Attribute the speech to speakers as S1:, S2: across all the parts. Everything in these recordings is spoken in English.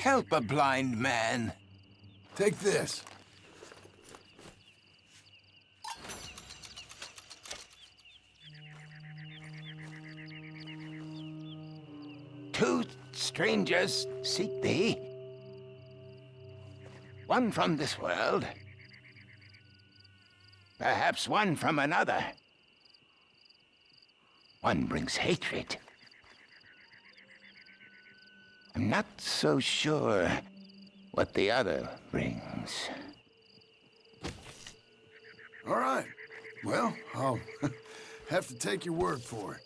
S1: Help a blind man.
S2: Take this.
S1: Two strangers seek thee. One from this world. Perhaps one from another. One brings hatred. I'm not so sure what the other brings.
S2: All right. Well, I'll have to take your word for it.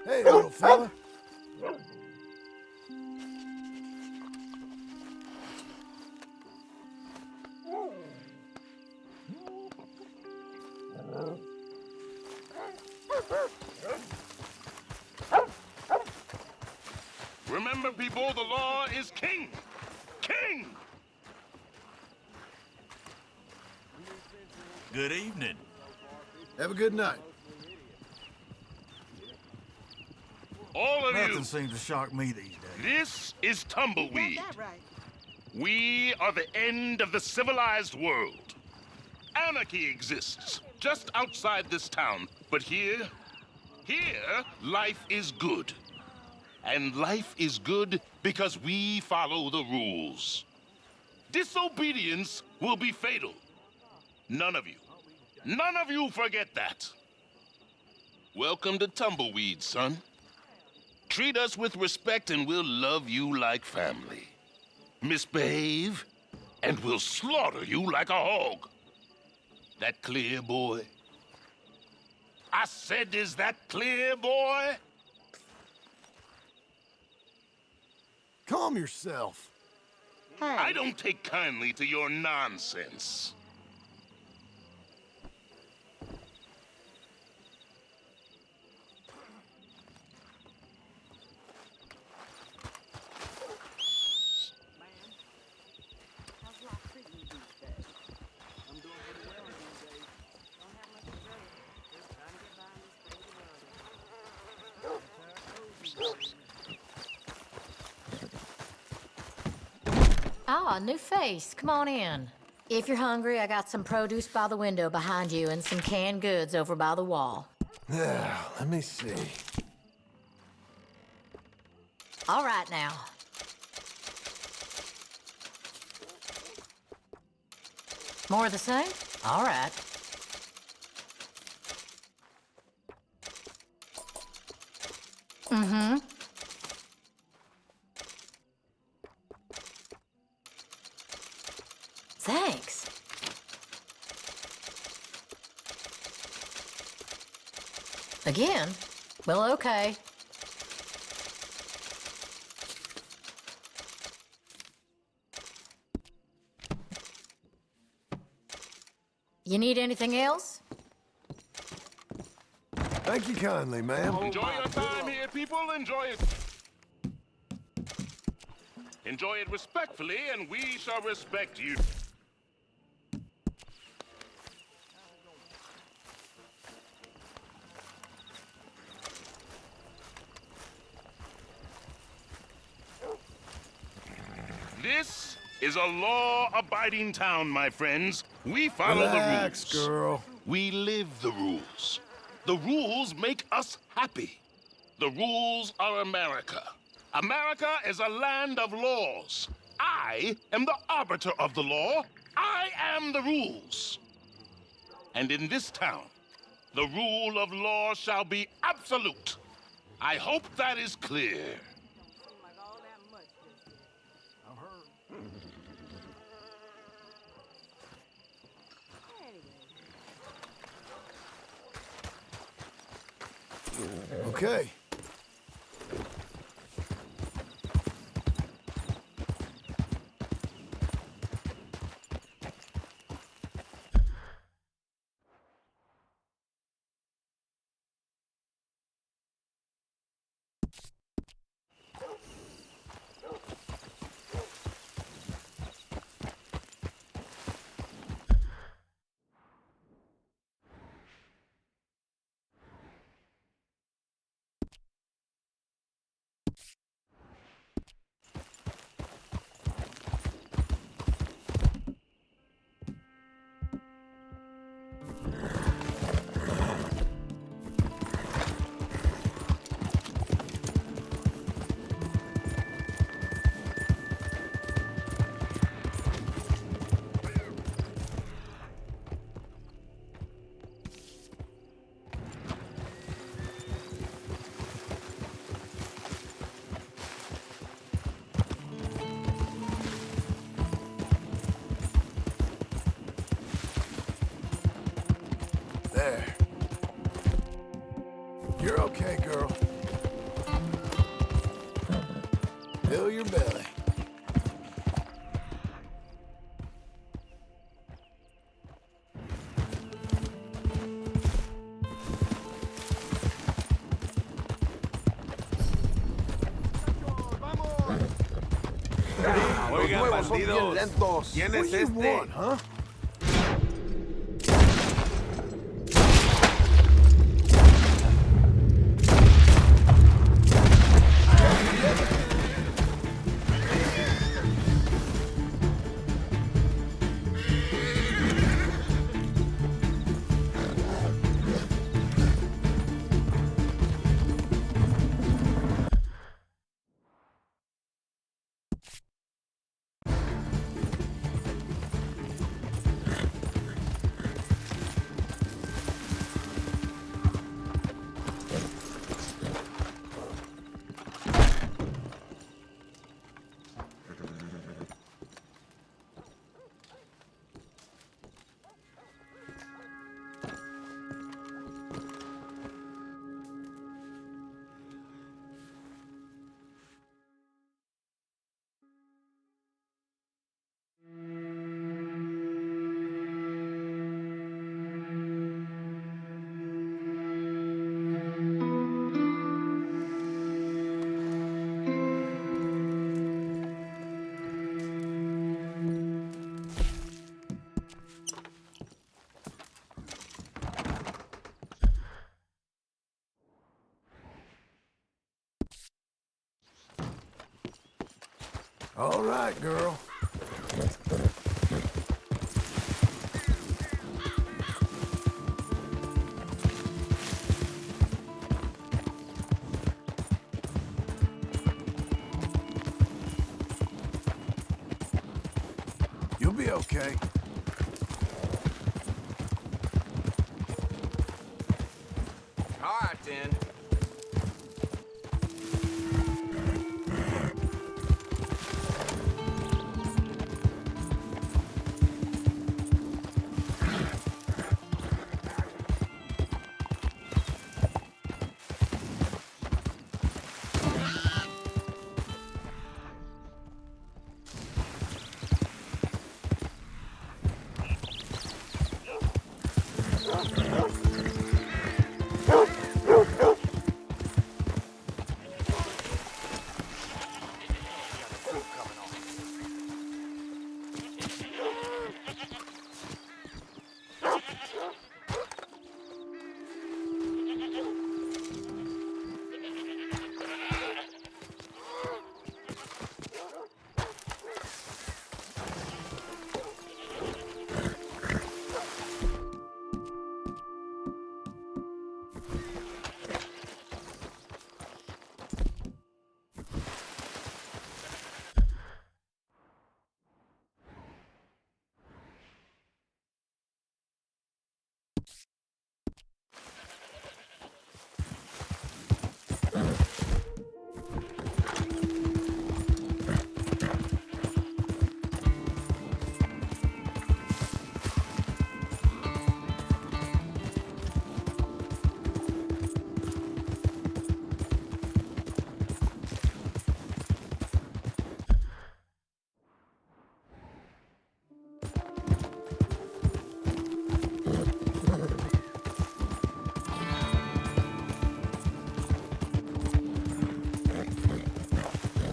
S2: Hey, little fella.
S3: Remember, people, the law is king. King!
S4: Good evening.
S2: Have a good night.
S3: All of
S4: Nothing
S3: you,
S4: seems to shock me these days.
S3: this is Tumbleweed.
S5: Got that right.
S3: We are the end of the civilized world. Anarchy exists just outside this town. But here, life is good. And life is good because we follow the rules. Disobedience will be fatal. None of you forget that. Welcome to Tumbleweed, son. Treat us with respect and we'll love you like family. Misbehave, and we'll slaughter you like a hog. That clear, boy? I said, is that clear, boy?
S2: Calm yourself.
S5: Hey.
S3: I don't take kindly to your nonsense.
S5: How's life treating you these days? I'm doing pretty well these days. Don't have much to say. Just trying to get by in this crazy world.
S6: Ah, new face. Come on in. If you're hungry, I got some produce by the window behind you and some canned goods over by the wall.
S2: Let me see.
S6: All right now. More of the same? All right. Mm-hmm. Thanks. Again? Well, okay. You need anything else?
S2: Thank you kindly, ma'am.
S3: Enjoy your time here, people. Enjoy it. Enjoy it respectfully, and we shall respect you. This is a law-abiding town, my friends. We follow
S2: Relax,
S3: the rules.
S2: girl.
S3: We live the rules. The rules make us happy. The rules are America. America is a land of laws. I am the arbiter of the law. I am the rules. And in this town, the rule of law shall be absolute. I hope that is clear.
S5: Don't seem like all that much just yet.
S4: I've heard.
S5: Anyway,
S2: Okay. There. You're okay, girl. Fill your belly.
S7: Oigan, bandidos. ¿Quién
S2: What
S7: es
S2: do you
S7: este?
S2: want, huh? All right, girl. You'll be okay.
S7: All right, then.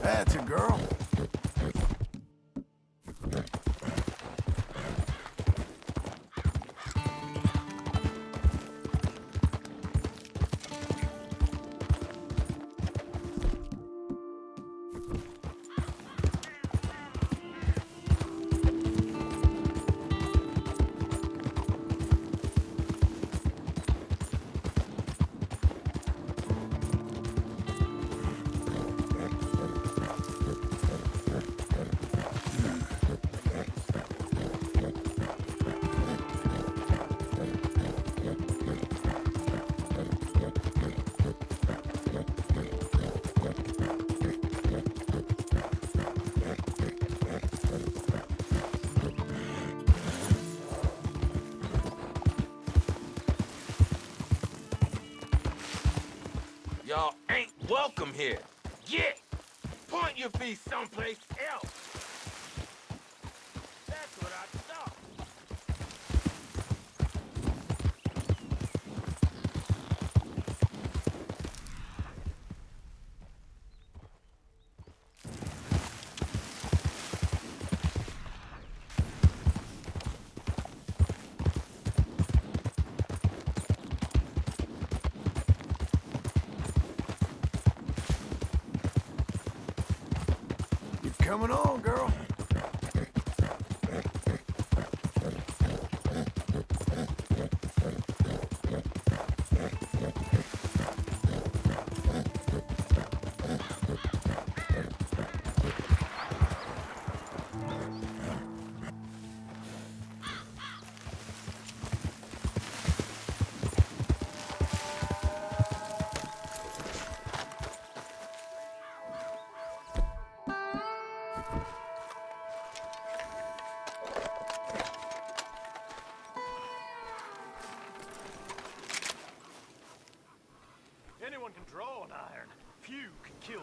S2: That's a girl.
S7: Y'all ain't welcome here. Get! Point your feet someplace else. That's what I thought.
S2: Coming on, girl.
S4: Anyone can draw an iron. Few can kill.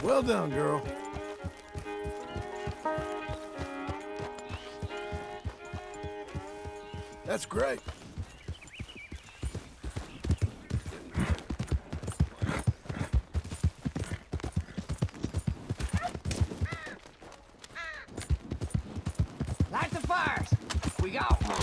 S2: Well done, girl. That's great.
S8: Light the fires! We got one!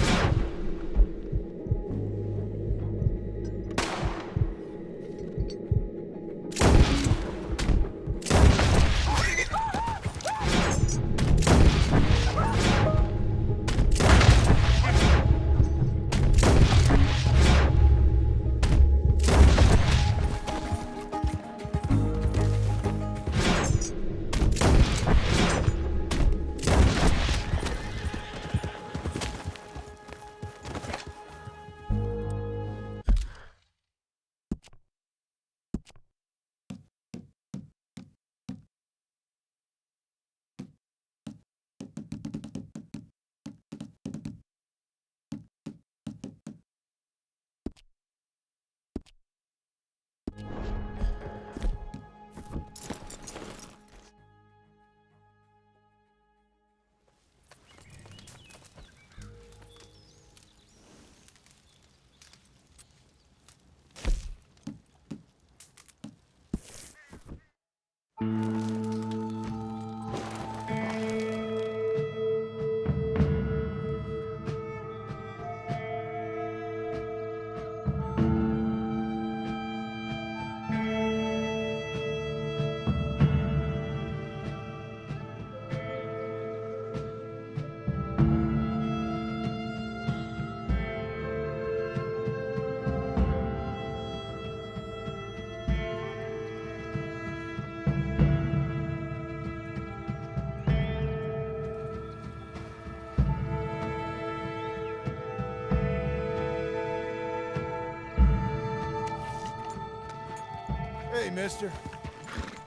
S2: Hey, mister.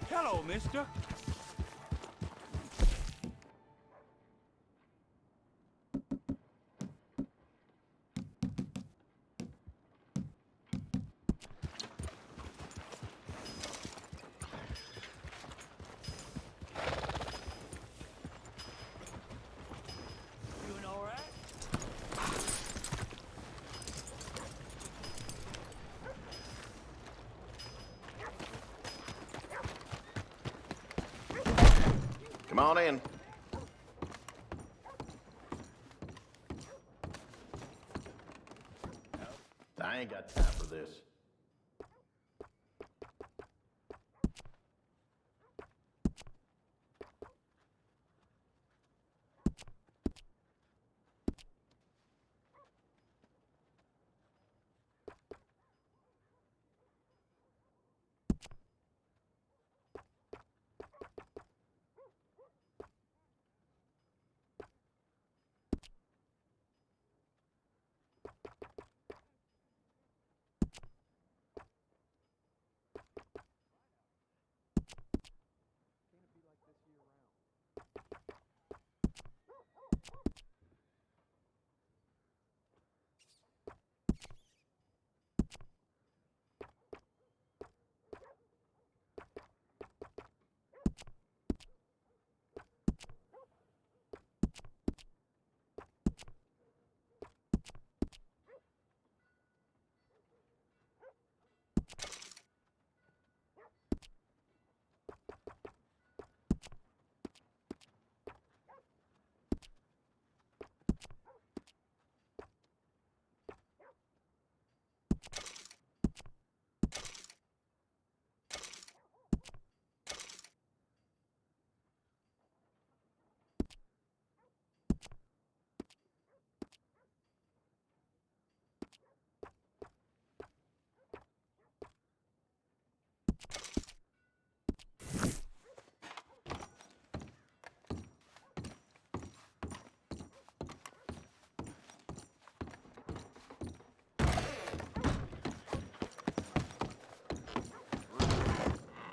S7: Hello, mister.
S4: Doing all right?
S1: Come on in. I ain't got time for this.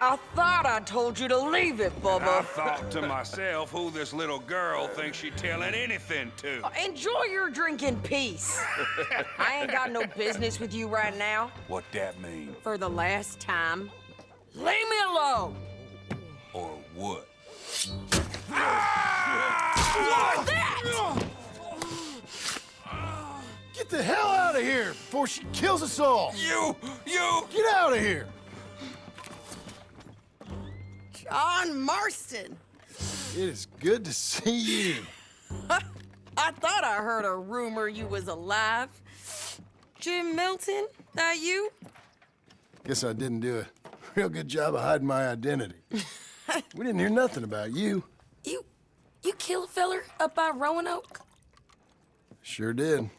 S8: I thought I told you to leave it,
S7: I
S8: Bubba.
S7: thought to myself who this little girl thinks she telling anything to.
S8: Enjoy your drink in peace. I ain't got no business with you right now.
S7: What that mean?
S8: For the last time, leave me alone.
S7: what?
S2: Get the hell out of here before she kills us all!
S7: You!
S2: Get out of here!
S8: John Marston.
S2: It is good to see you.
S8: I thought I heard a rumor you was alive. Jim Milton, that you?
S2: Guess I didn't do a real good job of hiding my identity. We didn't hear nothing about you.
S8: You kill a feller up by Roanoke?
S2: Sure did.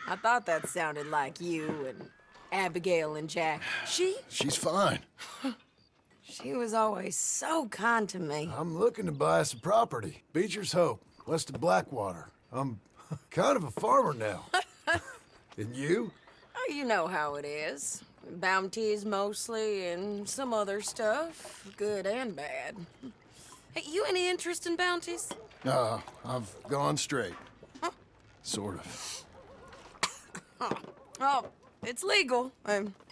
S8: I thought that sounded like you and Abigail and Jack.
S2: She's fine.
S8: She was always so kind to me.
S2: I'm looking to buy us a property. Beecher's Hope, west of Blackwater. I'm kind of a farmer now. And you?
S8: Oh, you know how it is. Bounties mostly, and some other stuff, good and bad. Hey, you any interest in bounties?
S2: I've gone straight. Sort of.
S8: Oh, it's legal,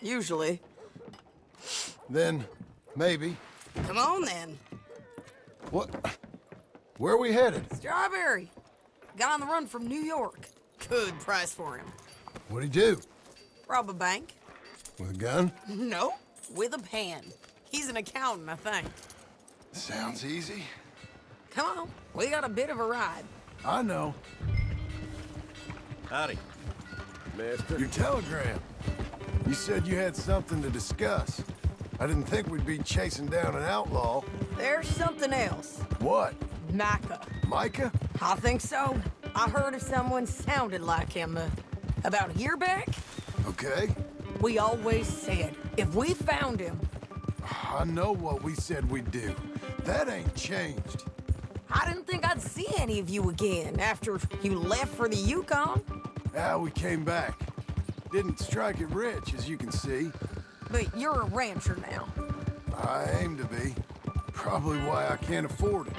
S8: usually.
S2: Then, maybe.
S8: Come on, then.
S2: What? Where are we headed?
S8: Strawberry. Got on the run from New York. Good price for him.
S2: What'd he do?
S8: Rob a bank?
S2: With a gun?
S8: No, with a pen. He's an accountant, I think.
S2: Sounds easy.
S8: Come on, we got a bit of a ride.
S2: I know.
S9: Howdy, mister.
S2: Your telegram. You said you had something to discuss. I didn't think we'd be chasing down an outlaw.
S8: There's something else.
S2: What?
S8: Micah.
S2: Micah?
S8: I think so. I heard of someone sounded like him about a year back.
S2: Okay.
S8: We always said, if we found him...
S2: I know what we said we'd do. That ain't changed.
S8: I didn't think I'd see any of you again after you left for the Yukon.
S2: Ah, we came back. Didn't strike it rich, as you can see.
S8: But you're a rancher now.
S2: I aim to be. Probably why I can't afford it.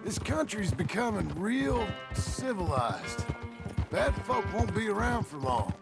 S2: This country's becoming real civilized. Bad folk won't be around for long.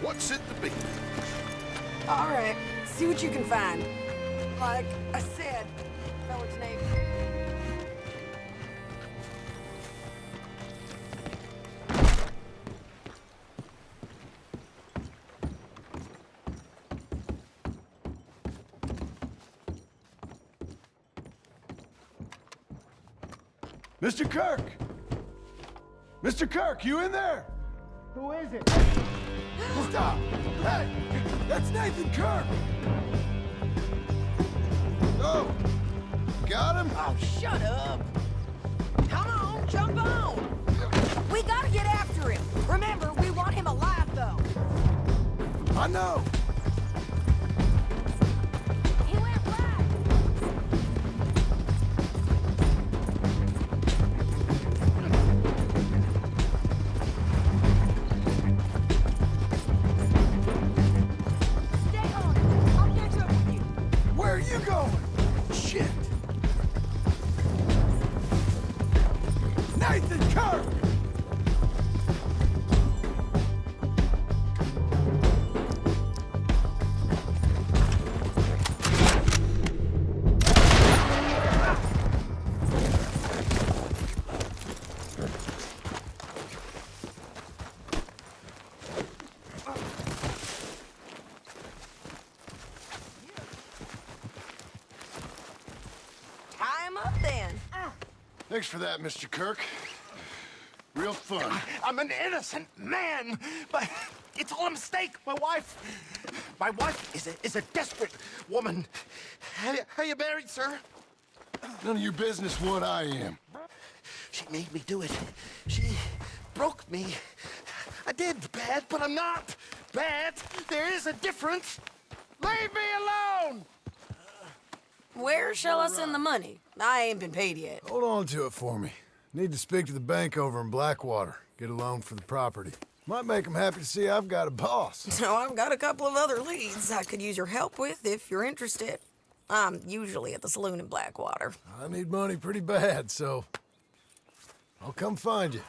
S3: What's it to be?
S8: All right, see what you can find. Like I said, fella's name.
S2: Mr. Kirk! Mr. Kirk, you in there?
S10: Who is it?
S2: Stop! Hey! That's Nathan Kirk! Oh! Got him?
S8: Oh, shut up! Come on, jump on! We gotta get after him. Remember, we want him alive, though.
S2: I know!
S8: He went black. Stay on it. I'll catch up with you.
S2: Where are you going? Shit! Nathan Kirk!
S8: Tie him up then.
S2: Thanks for that, Mr. Kirk. Real fun.
S10: I'm an innocent man, but it's all a mistake. My wife is a desperate woman. Are you married, sir?
S2: None of your business what I am.
S10: She made me do it. She broke me. I did bad, but I'm not bad. There is a difference. Leave me alone!
S8: Where shall I send the money? I ain't been paid yet.
S2: Hold on to it for me. Need to speak to the bank over in Blackwater. Get a loan for the property. Might make them happy to see I've got a boss.
S8: So I've got a couple of other leads I could use your help with if you're interested. I'm usually at the saloon in Blackwater.
S2: I need money pretty bad, so I'll come find you.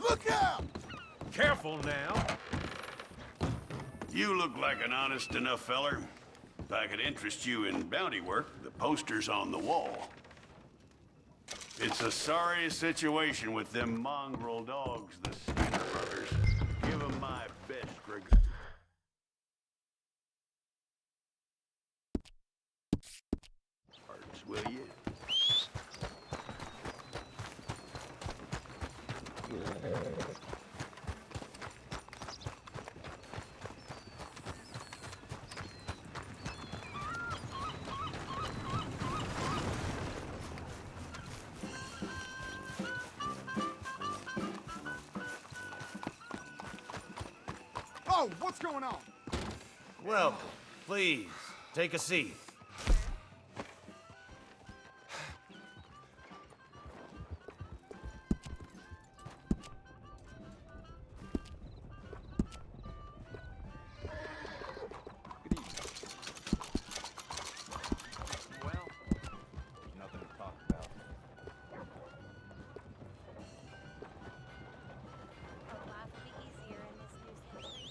S10: Look out!
S4: Careful now.
S11: You look like an honest enough feller. If I could interest you in bounty work, the poster's on the wall. It's a sorry situation with them mongrel dogs, the Skinner brothers. Give them my best regards. Will you?
S10: Oh, what's going on?
S12: Welcome. Please, take a seat.
S4: Well, nothing to talk about.
S5: Life will be easier in this new century.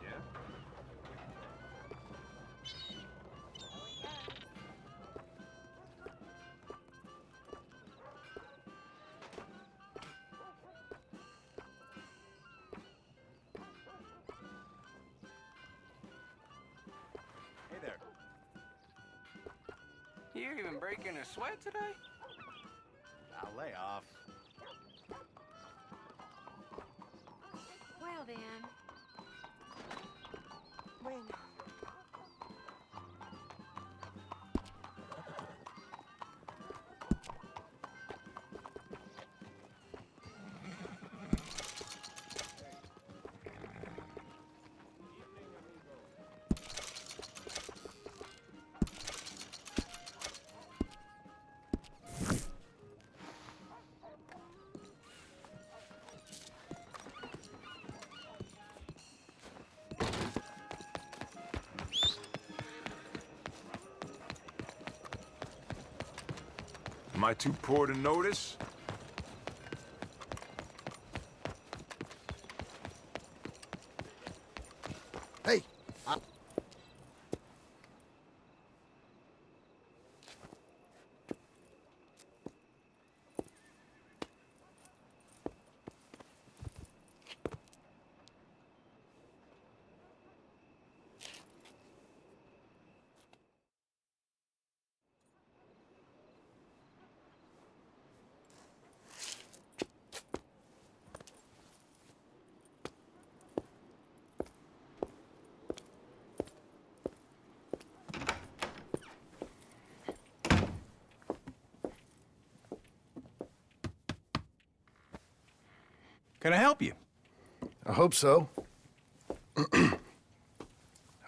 S4: Yeah? Hey there.
S7: You're even breaking a sweat today?
S4: I'll lay off.
S5: Well then. When?
S9: Am I too poor to notice?
S2: Hey,
S13: Can I help you?
S2: I hope so. I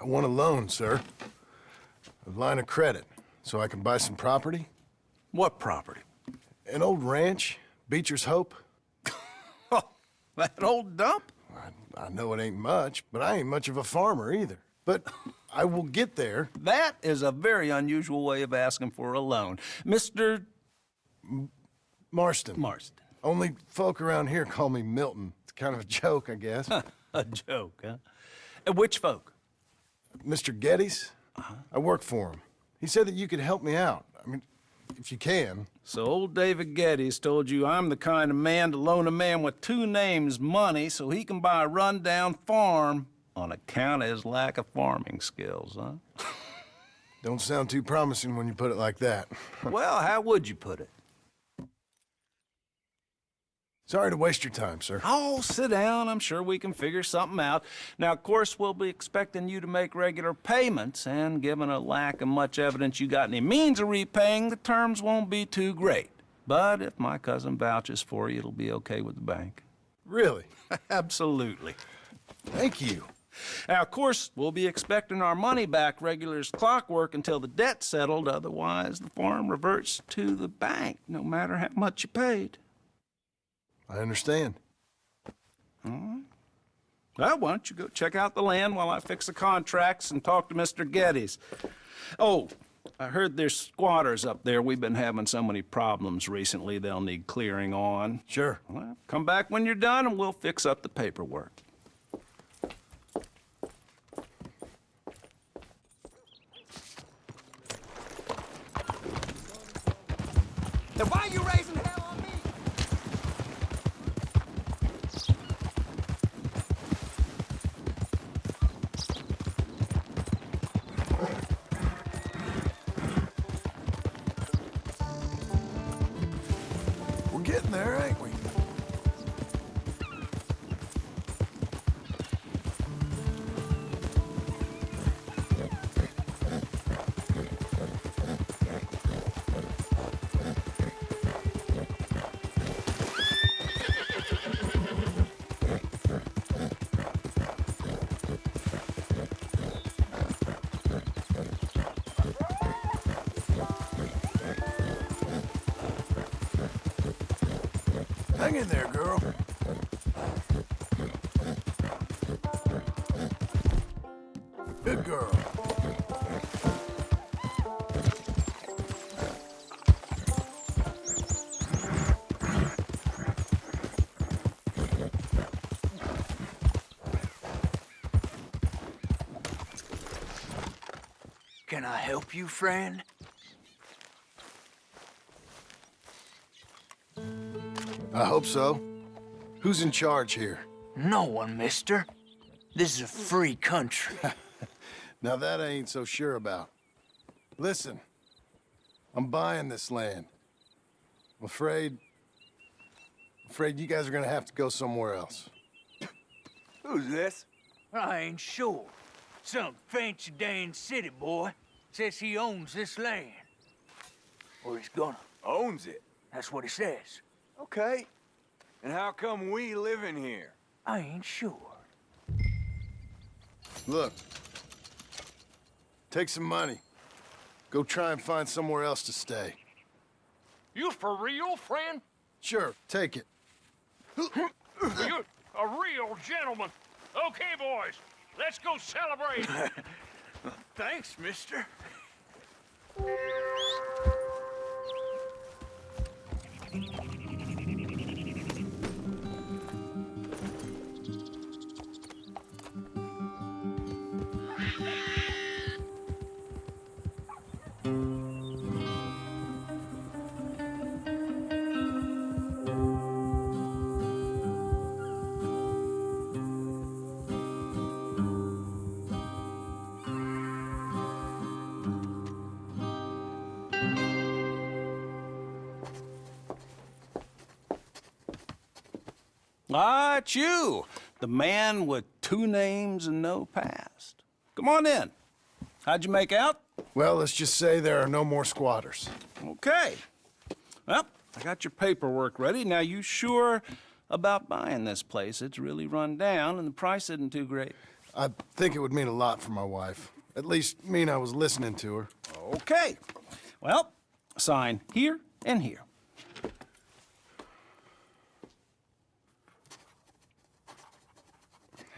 S2: want a loan, sir. A line of credit, so I can buy some property.
S13: What property?
S2: An old ranch, Beecher's Hope.
S13: Oh, that old dump?
S2: I know it ain't much, but I ain't much of a farmer either. But I will get there.
S13: That is a very unusual way of asking for a loan. Mr.
S2: Marston.
S13: Marston.
S2: Only folk around here call me Milton. It's kind of a joke, I guess.
S13: A joke, huh? And which folk?
S2: Mr. Geddes. I work for him. He said that you could help me out. I mean, if you can.
S13: So old David Geddes told you I'm the kind of man to loan a man with two names money so he can buy a rundown farm on account of his lack of farming skills, huh?
S2: Don't sound too promising when you put it like that.
S13: Well, how would you put it?
S2: Sorry to waste your time, sir.
S13: Oh, sit down. I'm sure we can figure something out. Now, of course, we'll be expecting you to make regular payments, and given a lack of much evidence you got any means of repaying, the terms won't be too great. But if my cousin vouches for you, it'll be okay with the bank.
S2: Really?
S13: Absolutely.
S2: Thank you.
S13: Now, of course, we'll be expecting our money back regular as clockwork until the debt's settled. Otherwise, the farm reverts to the bank, no matter how much you paid.
S2: I understand.
S13: All right. Well, why don't you go check out the land while I fix the contracts and talk to Mr. Geddes. Oh, I heard there's squatters up there. We've been having so many problems recently, they'll need clearing on.
S2: Sure.
S13: Well, come back when you're done and we'll fix up the paperwork.
S10: Then why are you raising hell on me?
S2: We're getting there, ain't we? Hang in there, girl. Good girl.
S14: Can I help you, friend?
S2: I hope so. Who's in charge here?
S14: No one, mister. This is a free country.
S2: Now that I ain't so sure about. Listen, I'm buying this land. I'm afraid you guys are gonna have to go somewhere else.
S14: Who's this? I ain't sure. Some fancy Dan city boy says he owns this land. Or he's gonna.
S9: Owns it?
S14: That's what he says.
S9: Okay. And how come we live in here?
S14: I ain't sure.
S2: Look, take some money. Go try and find somewhere else to stay.
S4: You for real, friend?
S2: Sure, take it.
S4: You're a real gentleman. Okay, boys, let's go celebrate.
S14: Thanks, mister.
S13: Ah, it's you, the man with two names and no past. Come on in. How'd you make out?
S2: Well, let's just say there are no more squatters.
S13: Okay. Well, I got your paperwork ready. Now, you sure about buying this place. It's really run down, and the price isn't too great.
S2: I think it would mean a lot for my wife. At least mean I was listening to her.
S13: Okay. Well, sign here and here.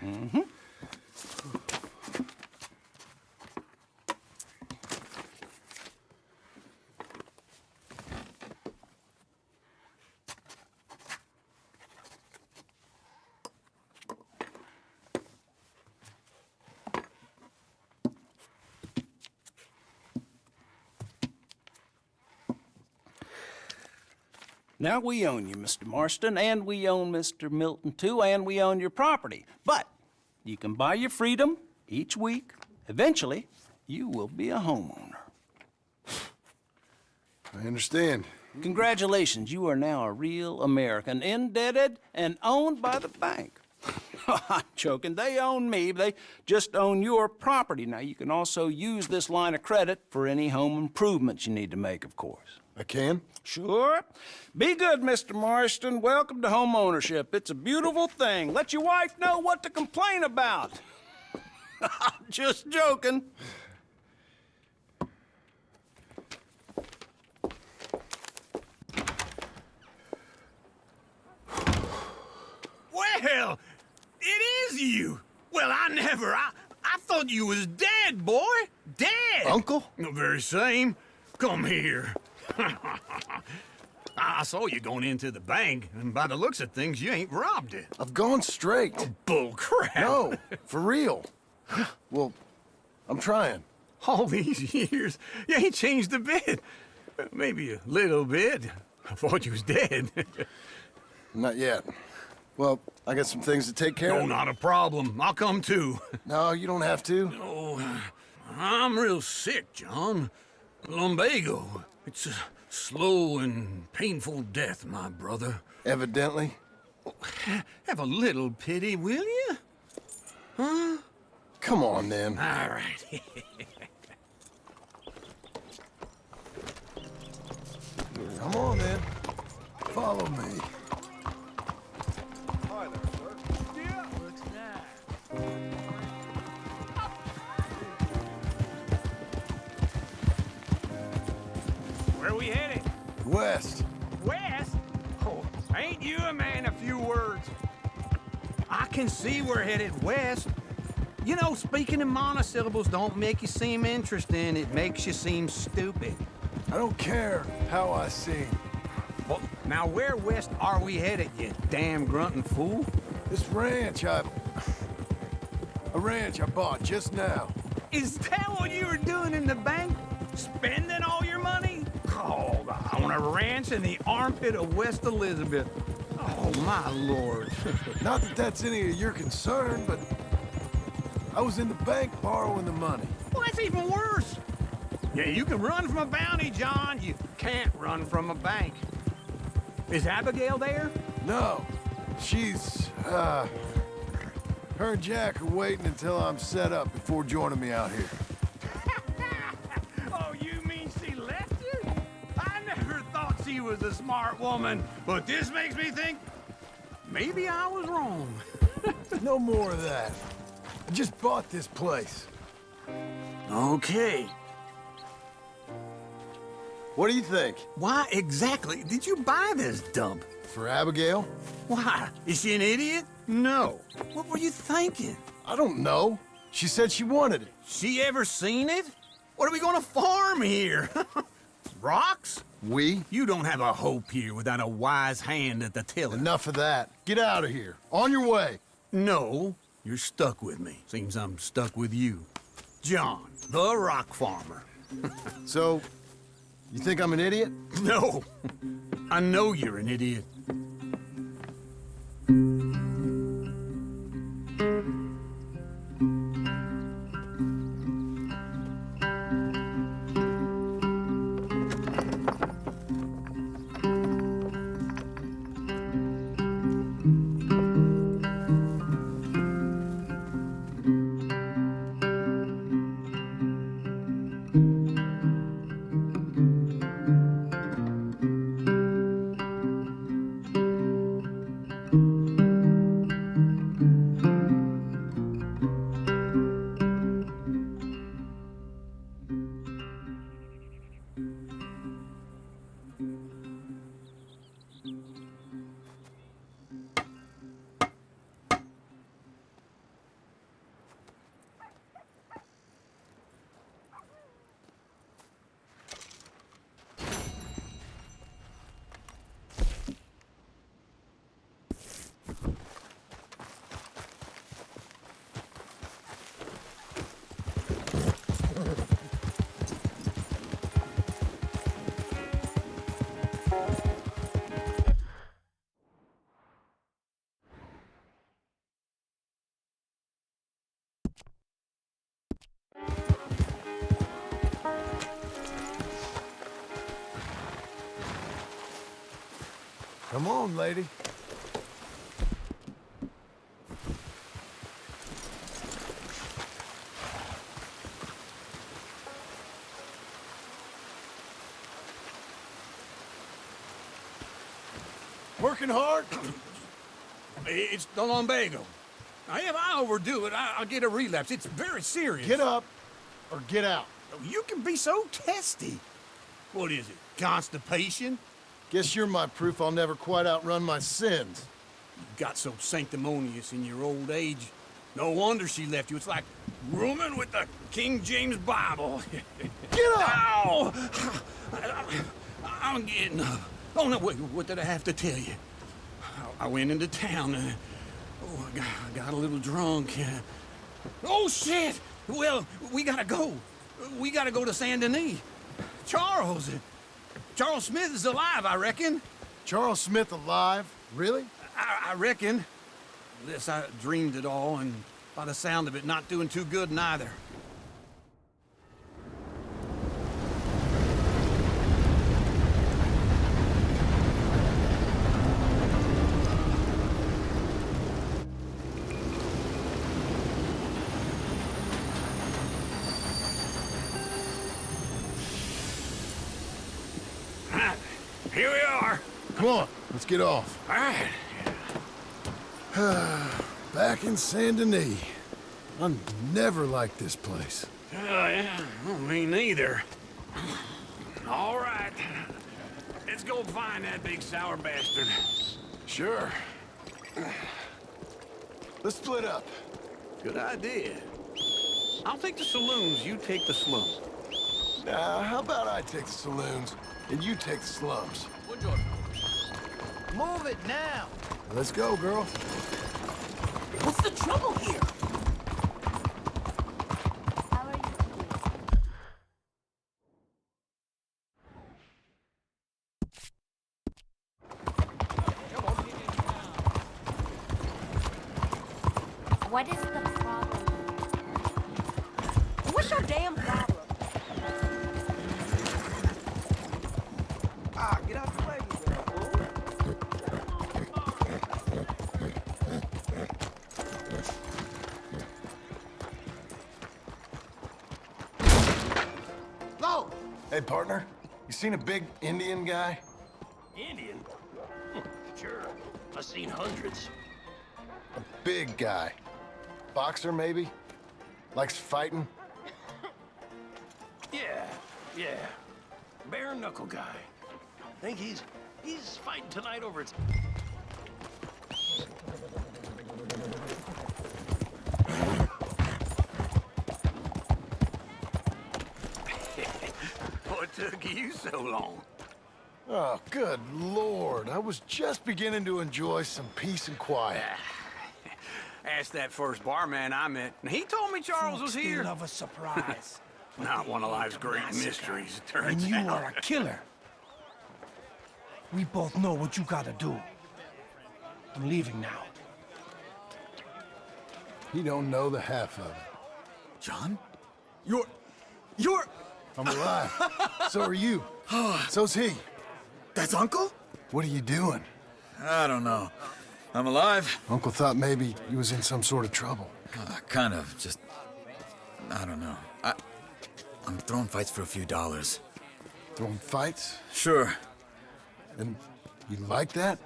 S13: Mm-hmm. Now, we own you, Mr. Marston, and we own Mr. Milton, too, and we own your property. But you can buy your freedom each week. Eventually, you will be a homeowner.
S2: I understand.
S13: Congratulations, you are now a real American, indebted and owned by the bank. I'm joking. They own me. They just own your property. Now, you can also use this line of credit for any home improvements you need to make, of course.
S2: I can?
S13: Sure. Be good, Mr. Marston. Welcome to home ownership. It's a beautiful thing. Let your wife know what to complain about. Just joking.
S15: Well, it is you. Well, I thought you was dead, boy. Dead.
S2: Uncle?
S15: The very same. Come here. I saw you going into the bank, and by the looks of things, you ain't robbed it.
S2: I've gone straight.
S15: Oh, bull crap.
S2: No, for real. Well, I'm trying.
S15: All these years, you ain't changed a bit. Maybe a little bit. I thought you was dead.
S2: Not yet. Well, I got some things to take care of.
S15: No, not a problem. I'll come too.
S2: No, you don't have to.
S15: Oh, I'm real sick, John. Lumbago. It's a slow and painful death, my brother.
S2: Evidently.
S15: Have a little pity, will you? Huh?
S2: Come on, then.
S15: All right.
S2: Come on, then. Follow me.
S4: Hi there, sir. Yeah, looks nice.
S14: Where we headed?
S2: West.
S14: West? Oh, ain't you a man of few words? I can see we're headed west. You know, speaking in monosyllables don't make you seem interesting. It makes you seem stupid.
S2: I don't care how I seem.
S14: Well, now where west are we headed, you damn grunting fool?
S2: This ranch I bought just now.
S14: Is that what you were doing in the bank? Spending all your money? Oh, on a ranch in the armpit of West Elizabeth. Oh, my lord.
S2: Not that that's any of your concern, but I was in the bank borrowing the money.
S14: Well, that's even worse. Yeah, you can run from a bounty, John. You can't run from a bank. Is Abigail there?
S2: No. She's, her and Jack are waiting until I'm set up before joining me out here.
S14: Oh, you mean she left you? I never thought she was a smart woman, but this makes me think maybe I was wrong.
S2: No more of that. I just bought this place.
S15: Okay.
S2: What do you think?
S15: Why exactly did you buy this dump?
S2: For Abigail?
S15: Why? Is she an idiot? No. What were you thinking?
S2: I don't know. She said she wanted it.
S15: She ever seen it? What are we gonna farm here? Rocks?
S2: We?
S15: You don't have a hope here without a wise hand at the tiller.
S2: Enough of that. Get out of here. On your way.
S15: No, you're stuck with me. Seems I'm stuck with you. John, the rock farmer.
S2: So, you think I'm an idiot?
S15: No. I know you're an idiot.
S2: Come on, lady. Working hard?
S14: It's the lumbago. Now, if I overdo it, I'll get a relapse. It's very serious.
S2: Get up or get out.
S14: You can be so testy. What is it, constipation?
S2: Guess you're my proof I'll never quite outrun my sins.
S14: You got so sanctimonious in your old age. No wonder she left you. It's like rooming with the King James Bible.
S2: Get up!
S14: Ow! I'm getting up. Oh, no, wait, what did I have to tell you? I went into town. I got a little drunk. Oh, shit! Well, we gotta go. We gotta go to Saint Denis. Charles Smith is alive, I reckon.
S2: Charles Smith alive? Really?
S14: I reckon. Unless I dreamed it all, and by the sound of it, not doing too good neither. Here we are.
S2: Come on, let's get off.
S14: All right.
S2: Back in Saint Denis. I never liked this place.
S14: Yeah, well, me neither. All right. Let's go find that big sour bastard.
S2: Sure. Let's split up.
S14: Good idea. I'll take the saloons, you take the slums.
S2: Now, how about I take the saloons and you take the slums?
S10: Move it now!
S2: Let's go, girl.
S10: What's the trouble here?
S5: What is the problem? What's your damn problem?
S10: Get out the way, you
S2: Low! Hey, partner. You seen a big Indian guy?
S4: Indian? Sure. I've seen hundreds.
S2: A big guy. Boxer, maybe? Likes fighting?
S4: Yeah. Bare knuckle guy. Think he's fighting tonight over its...
S14: What took you so long?
S2: Oh, good Lord. I was just beginning to enjoy some peace and quiet.
S14: Asked that first barman I met, and he told me Charles was here.
S10: Love a surprise.
S14: Not one of life's great mysteries, it turns
S10: And you
S14: out.
S10: are a killer. We both know what you gotta do. I'm leaving now.
S2: He don't know the half of it.
S10: John? You're...
S2: I'm alive. So are you. So's he.
S10: That's Uncle?
S2: What are you doing?
S16: I don't know. I'm alive.
S2: Uncle thought maybe he was in some sort of trouble.
S16: Kind of. Just... I don't know. I'm throwing fights for a few dollars.
S2: Throwing fights?
S16: Sure.
S2: And you like that?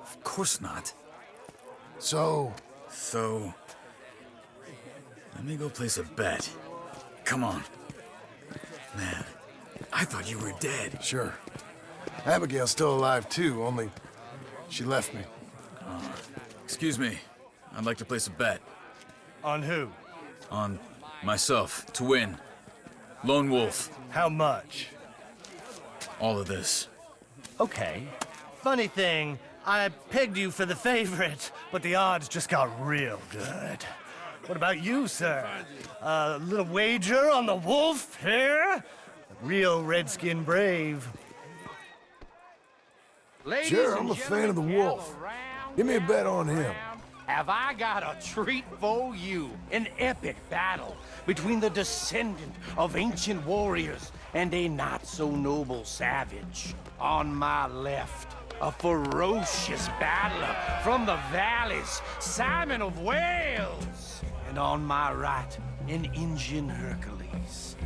S16: Of course not.
S2: So...
S16: So... Let me go place a bet. Come on. Man, I thought you were dead.
S2: Sure. Abigail's still alive, too, only she left me.
S16: Excuse me. I'd like to place a bet.
S4: On who?
S16: On myself, to win. Lone Wolf.
S4: How much?
S16: All of this.
S4: Okay. Funny thing, I pegged you for the favorite, but the odds just got real good. What about you, sir? A little wager on the wolf here? Real redskin brave.
S2: Sure, I'm a fan of the wolf. Give me a bet on him.
S17: Have I got a treat for you? An epic battle between the descendant of ancient warriors and a not-so-noble savage. On my left, a ferocious battler from the valleys, Simon of Wales. And on my right, an Indian Hercules.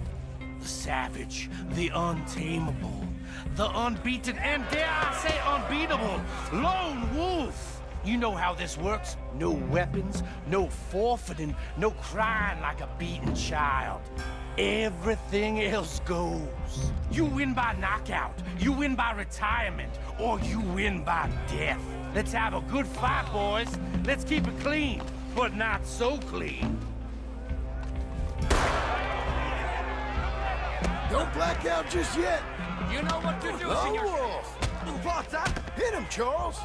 S17: The savage, the untamable, the unbeaten, and dare I say unbeatable, Lone Wolf. You know how this works. No weapons, no forfeiting, no crying like a beaten child. Everything else goes. You win by knockout, you win by retirement, or you win by death. Let's have a good fight, boys. Let's keep it clean, but not so clean.
S2: Don't black out just yet.
S17: You know what to do,
S2: Lone
S17: senor.
S2: Wolf! Hit him, Charles!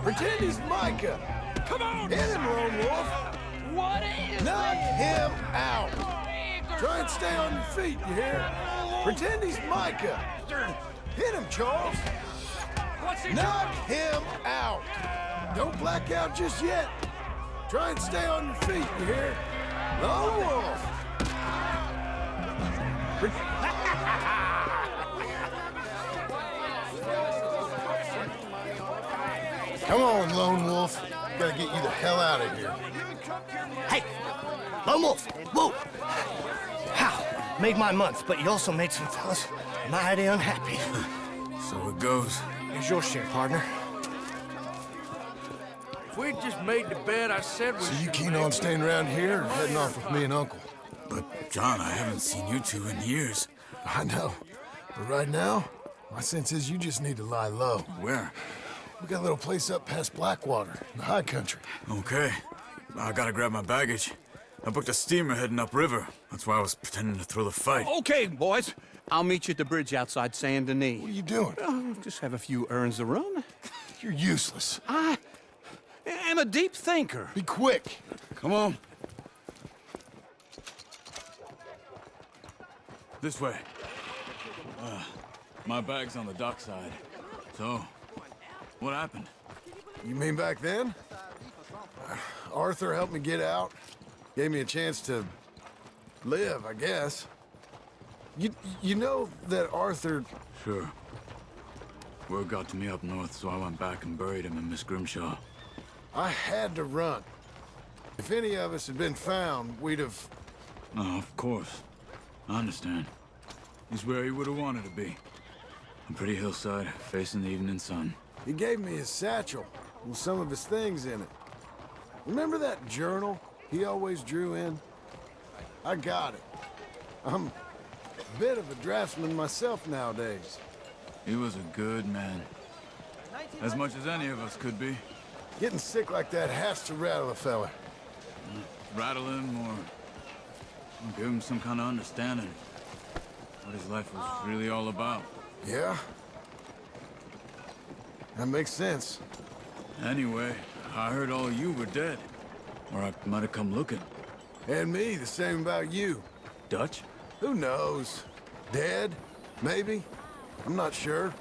S2: Pretend he's Micah!
S17: Come on!
S2: Hit him, Lone Wolf!
S17: What is
S2: Knock him out! Try and stay on your feet, you hear? Pretend he's Micah! Hit him, Charles! Knock him out! Don't black out just yet! Try and stay on your feet, you hear? Lone Wolf! Come on, Lone Wolf. Gotta get you the hell out of here.
S4: Hey, Lone Wolf, whoa! How? Made my month, but you also made some fellas mighty unhappy.
S16: So it goes.
S4: Here's your share, partner.
S15: If we'd just made the bed I said we
S2: So you
S15: should
S2: keen
S15: make,
S2: on staying around here or heading off with me and Uncle?
S16: But, John, I haven't seen you two in years.
S2: I know. But right now, my sense is you just need to lie low.
S16: Where?
S2: We got a little place up past Blackwater, in the high country.
S16: Okay. I gotta grab my baggage. I booked a steamer heading upriver. That's why I was pretending to throw the fight.
S14: Okay, boys. I'll meet you at the bridge outside Saint Denis.
S2: What are you doing?
S14: Just have a few errands to run.
S2: You're useless.
S14: I am a deep thinker.
S2: Be quick.
S16: Come on. This way. My bag's on the dockside. So, what happened?
S2: You mean back then? Arthur helped me get out. Gave me a chance to live, I guess. You know that Arthur...
S16: Sure. Word got to me up north, so I went back and buried him in Miss Grimshaw.
S2: I had to run. If any of us had been found, we'd have...
S16: Oh, of course. I understand. He's where he would have wanted to be. A pretty hillside, facing the evening sun.
S2: He gave me his satchel with some of his things in it. Remember that journal he always drew in? I got it. I'm a bit of a draftsman myself nowadays.
S16: He was a good man. As much as any of us could be.
S2: Getting sick like that has to rattle a fella.
S16: Rattle him or give him some kind of understanding. What his life was really all about.
S2: Yeah? That makes sense.
S16: Anyway, I heard all you were dead. Or I might have come looking.
S2: And me, the same about you.
S16: Dutch?
S2: Who knows? Dead? Maybe? I'm not sure.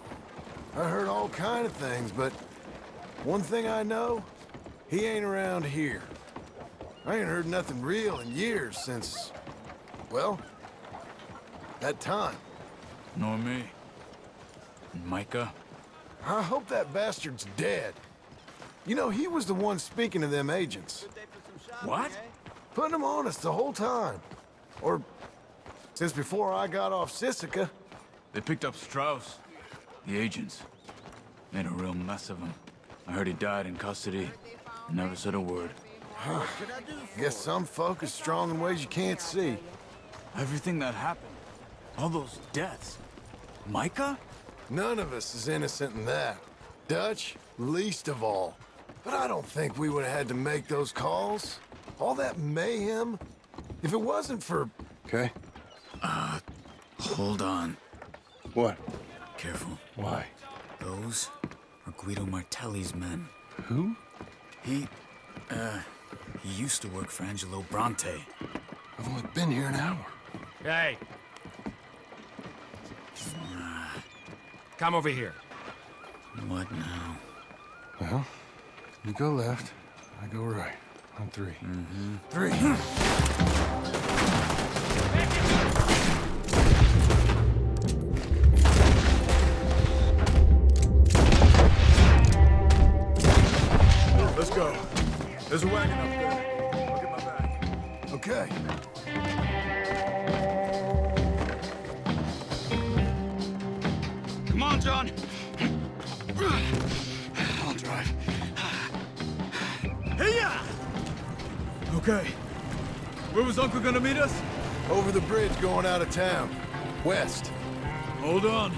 S2: I heard all kind of things, but one thing I know, he ain't around here. I ain't heard nothing real in years since, well, that time.
S16: Nor me. And Micah?
S2: I hope that bastard's dead. You know, he was the one speaking to them agents.
S16: What?
S2: Putting them on us the whole time. Or since before I got off Sisika.
S16: They picked up Strauss. The agents. Made a real mess of him. I heard he died in custody. Never said a word.
S2: Guess some folk is strong in ways you can't see.
S16: Everything that happened. All those deaths. Micah?
S2: None of us is innocent in that. Dutch, least of all. But I don't think we would have had to make those calls. All that mayhem. If it wasn't for...
S10: Okay.
S16: Hold on.
S10: What?
S16: Careful.
S10: Why?
S16: Those are Guido Martelli's men.
S10: Who?
S16: He used to work for Angelo Bronte.
S2: I've only been here an hour.
S17: Hey. Come over here.
S16: What now?
S2: Well, you go left, I go right. On three.
S16: Mm-hmm.
S2: Three.
S9: There's a wagon up there. I'll get my bag.
S2: Okay.
S17: Come on, John. I'll drive.
S9: Hey-ya! Okay. Where was Uncle gonna meet us?
S2: Over the bridge going out of town. West.
S9: Hold on.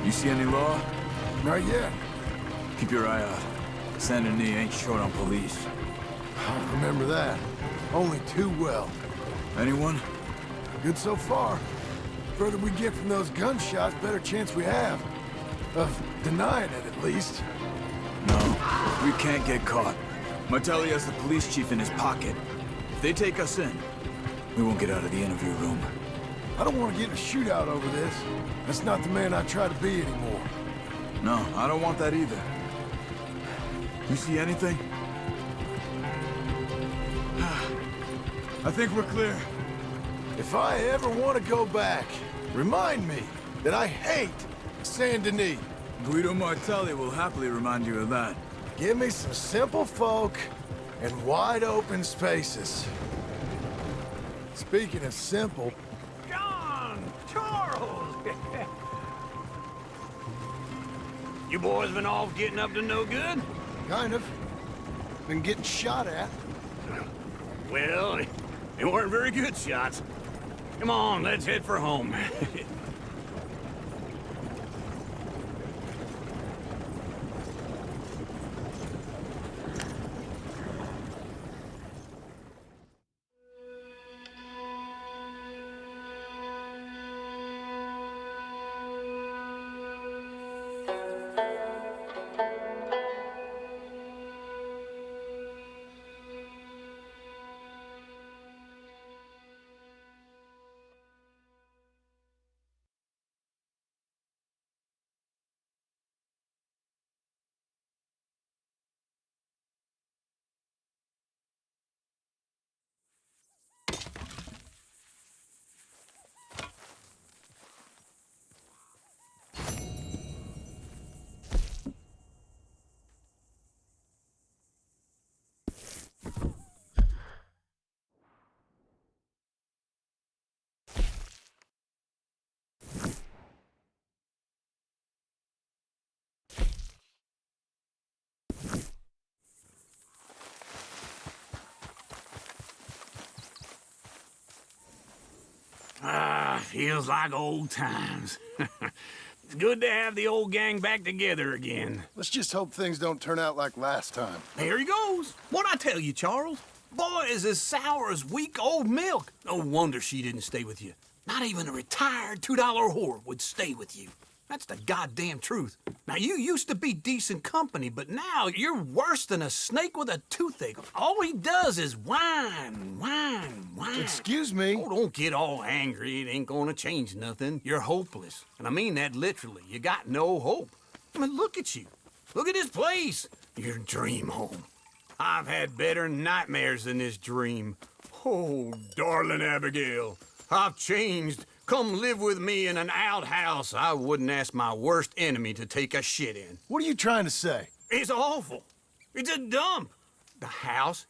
S9: You see any law?
S2: Not yet.
S16: Keep your eye out. Saint Denis ain't short on police.
S2: I remember that. Only too well.
S16: Anyone?
S2: Good so far. Further we get from those gunshots, better chance we have. Of denying it, at least.
S16: No, we can't get caught. Martelli has the police chief in his pocket. If they take us in, we won't get out of the interview room.
S2: I don't want to get in a shootout over this. That's not the man I try to be anymore.
S16: No, I don't want that either. You see anything?
S9: I think we're clear.
S2: If I ever want to go back, remind me that I hate Saint Denis.
S16: Guido Martelli will happily remind you of that.
S2: Give me some simple folk and wide open spaces. Speaking of simple...
S14: John! Charles! You boys been off getting up to no good?
S2: Kind of. Been getting shot at.
S14: Well, they weren't very good shots. Come on, let's head for home. Feels like old times. It's good to have the old gang back together again.
S2: Let's just hope things don't turn out like last time.
S14: There he goes. What'd I tell you, Charles? Boy is as sour as weak old milk. No wonder she didn't stay with you. Not even a retired $2 whore would stay with you. That's the goddamn truth. Now, you used to be decent company, but now you're worse than a snake with a toothache. All he does is whine, whine, whine.
S2: Excuse me?
S14: Oh, don't get all angry. It ain't gonna change nothing. You're hopeless. And I mean that literally. You got no hope. I mean, look at you. Look at this place. Your dream home. I've had better nightmares than this dream. Oh, darling Abigail, I've changed. Come live with me in an outhouse I wouldn't ask my worst enemy to take a shit in.
S2: What are you trying to say?
S14: It's awful. It's a dump. The house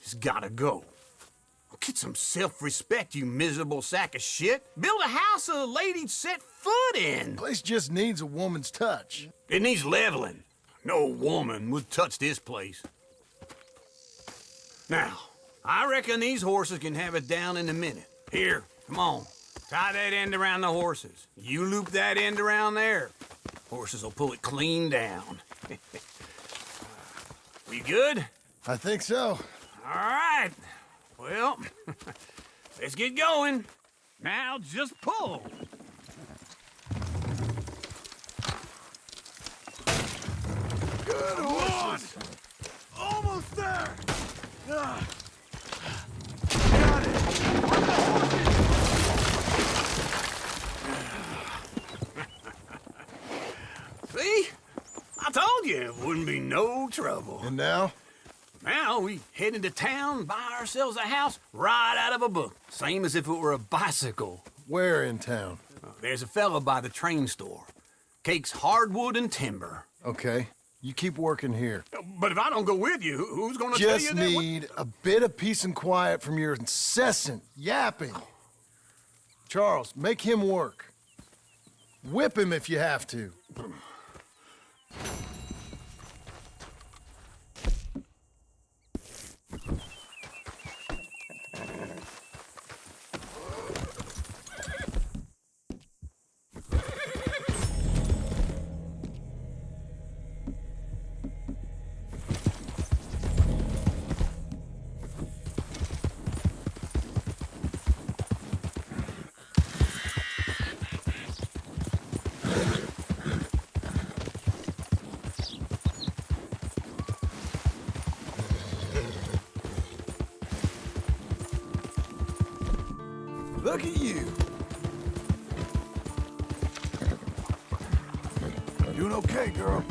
S14: has gotta go. Get some self-respect, you miserable sack of shit. Build a house a lady'd set foot in.
S2: Place just needs a woman's touch.
S14: It needs leveling. No woman would touch this place. Now, I reckon these horses can have it down in a minute. Here, come on. Tie that end around the horses. You loop that end around there. Horses will pull it clean down. We good?
S2: I think so.
S14: All right. Well, let's get going. Now just pull.
S2: Good Lord! Almost there! Got it!
S14: See? I told you it wouldn't be no trouble.
S2: And now?
S14: Now we head into town, buy ourselves a house right out of a book. Same as if it were a bicycle.
S2: Where in town?
S14: There's a fella by the train store. Cake's hardwood and timber.
S2: Okay, you keep working here.
S14: But if I don't go with you, who's gonna tell you
S2: Just
S14: that?
S2: need a bit of peace and quiet from your incessant yapping. Charles, make him work. Whip him if you have to. Look at you. Doing okay, girl.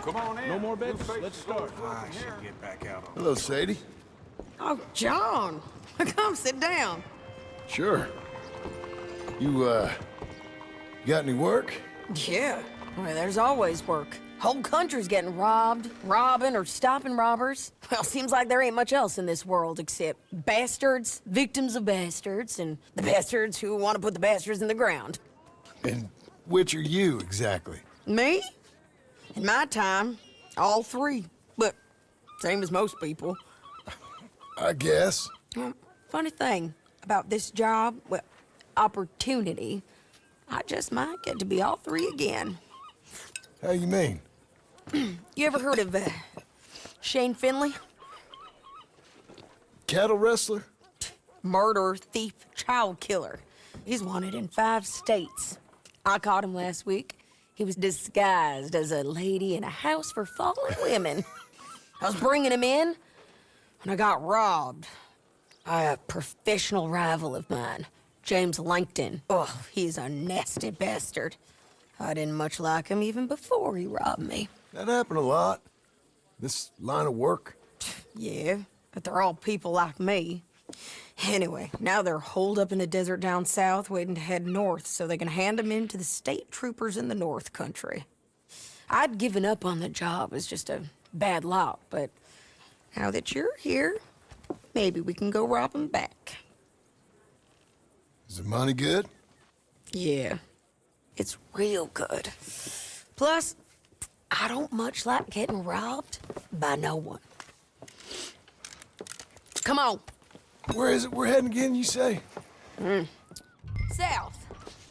S9: Come on in. No more beds? Let's start.
S3: I should get back out on.
S2: Hello, Sadie.
S8: Oh, John. Come sit down.
S2: Sure. You got any work?
S8: Yeah. Well, there's always work. Whole country's getting robbed, robbing, or stopping robbers. Well, seems like there ain't much else in this world except bastards, victims of bastards, and the bastards who want to put the bastards in the ground.
S2: And which are you, exactly?
S8: Me? In my time, all three. But same as most people.
S2: I guess.
S8: Well, funny thing about this job, well, opportunity, I just might get to be all three again.
S2: How you mean?
S8: You ever heard of Shane Finley?
S2: Cattle wrestler?
S8: Murderer, thief, child killer. He's wanted in 5 states. I caught him last week. He was disguised as a lady in a house for fallen women. I was bringing him in, and I got robbed by a professional rival of mine, James Langton. Oh, he's a nasty bastard. I didn't much like him even before he robbed me.
S2: That happened a lot. This line of work.
S8: Yeah, but they're all people like me. Anyway, now they're holed up in the desert down south, waiting to head north so they can hand them in to the state troopers in the north country. I'd given up on the job as just a bad lot, but now that you're here, maybe we can go rob them back.
S2: Is the money good?
S8: Yeah, it's real good. Plus, I don't much like getting robbed by no one. Come on.
S2: Where is it we're heading again, you say?
S8: South.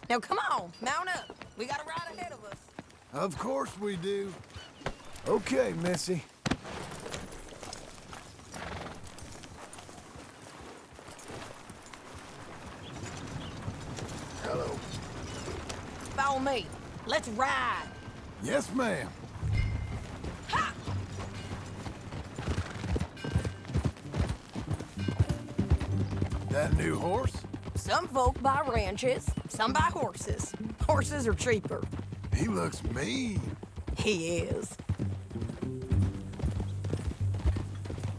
S8: Now come on, mount up. We got a ride ahead of us.
S2: Of course we do. Okay, Missy. Hello.
S8: Follow me. Let's ride.
S2: Yes, ma'am. That new horse?
S8: Some folk buy ranches, some buy horses. Horses are cheaper.
S2: He looks mean.
S8: He is.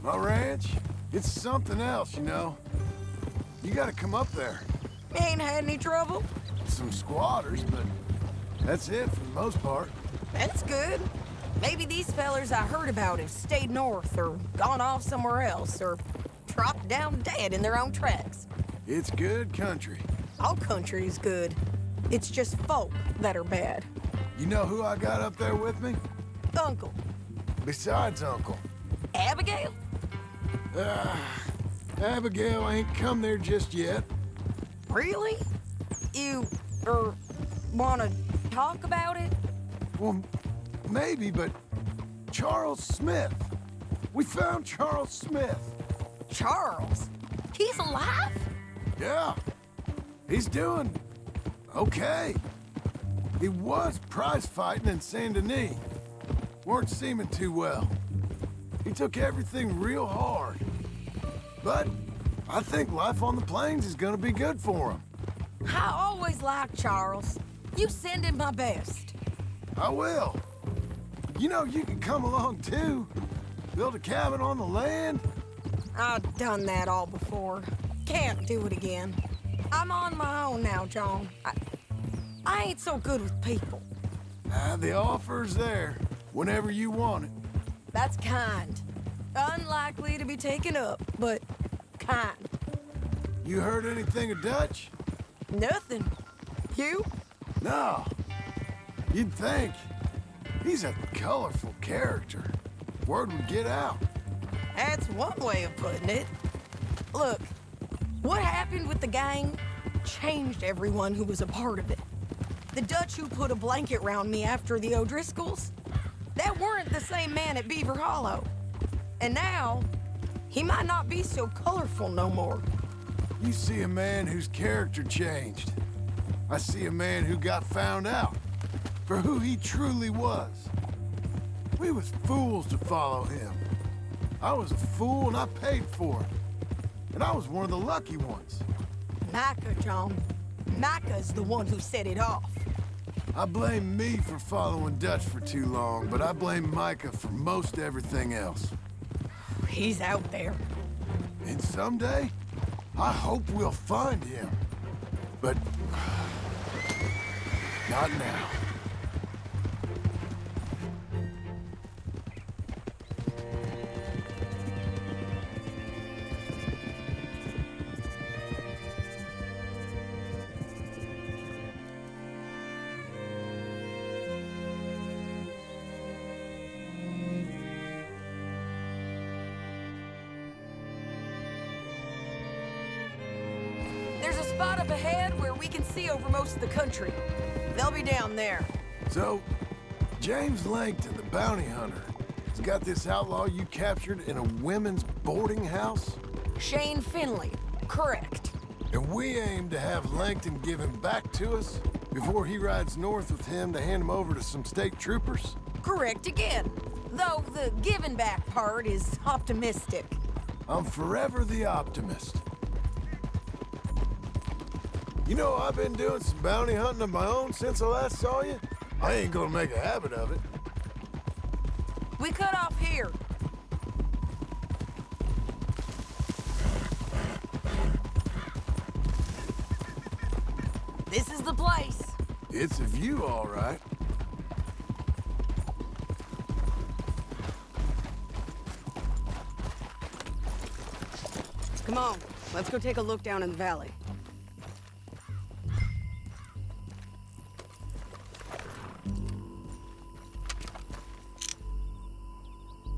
S2: My ranch, it's something else, you know. You gotta come up there.
S8: Ain't had any trouble?
S2: Some squatters, but that's it for the most part.
S8: That's good. Maybe these fellers I heard about have stayed north or gone off somewhere else or dropped down dead in their own tracks.
S2: It's good country.
S8: All country is good. It's just folk that are bad.
S2: You know who I got up there with me?
S8: Uncle.
S2: Besides Uncle.
S8: Abigail?
S2: Abigail ain't come there just yet.
S8: Really? You, wanna talk about it?
S2: Well, maybe, but Charles Smith. We found Charles Smith.
S8: Charles? He's alive?
S2: Yeah. He's doing okay. He was prize fighting in Saint Denis. Weren't seeming too well. He took everything real hard. But I think life on the plains is gonna be good for him.
S8: I always liked Charles. You send him my best.
S2: I will. You know, you can come along too. Build a cabin on the land.
S8: I've done that all before. Can't do it again. I'm on my own now, John. I ain't so good with people.
S2: The offer's there, whenever you want it.
S8: That's kind. Unlikely to be taken up, but kind.
S2: You heard anything of Dutch?
S8: Nothing. You?
S2: No. You'd think. He's a colorful character. Word would get out.
S8: That's one way of putting it. Look, what happened with the gang changed everyone who was a part of it. The Dutch who put a blanket round me after the O'Driscolls, that weren't the same man at Beaver Hollow. And now, he might not be so colorful no more.
S2: You see a man whose character changed. I see a man who got found out for who he truly was. We was fools to follow him. I was a fool and I paid for it. And I was one of the lucky ones.
S8: Micah, John. Micah's the one who set it off.
S2: I blame me for following Dutch for too long, but I blame Micah for most everything else.
S8: He's out there.
S2: And someday, I hope we'll find him. But not now.
S8: There's a spot up ahead where we can see over most of the country. They'll be down there.
S2: So, James Langton, the bounty hunter, has got this outlaw you captured in a women's boarding house?
S8: Shane Finley, correct.
S2: And we aim to have Langton give him back to us before he rides north with him to hand him over to some state troopers?
S8: Correct again. Though the giving back part is optimistic.
S2: I'm forever the optimist. You know, I've been doing some bounty hunting of my own since I last saw you. I ain't gonna make a habit of it.
S8: We cut off here. This is the place.
S2: It's a view, all right.
S18: Come on, let's go take a look down in the valley.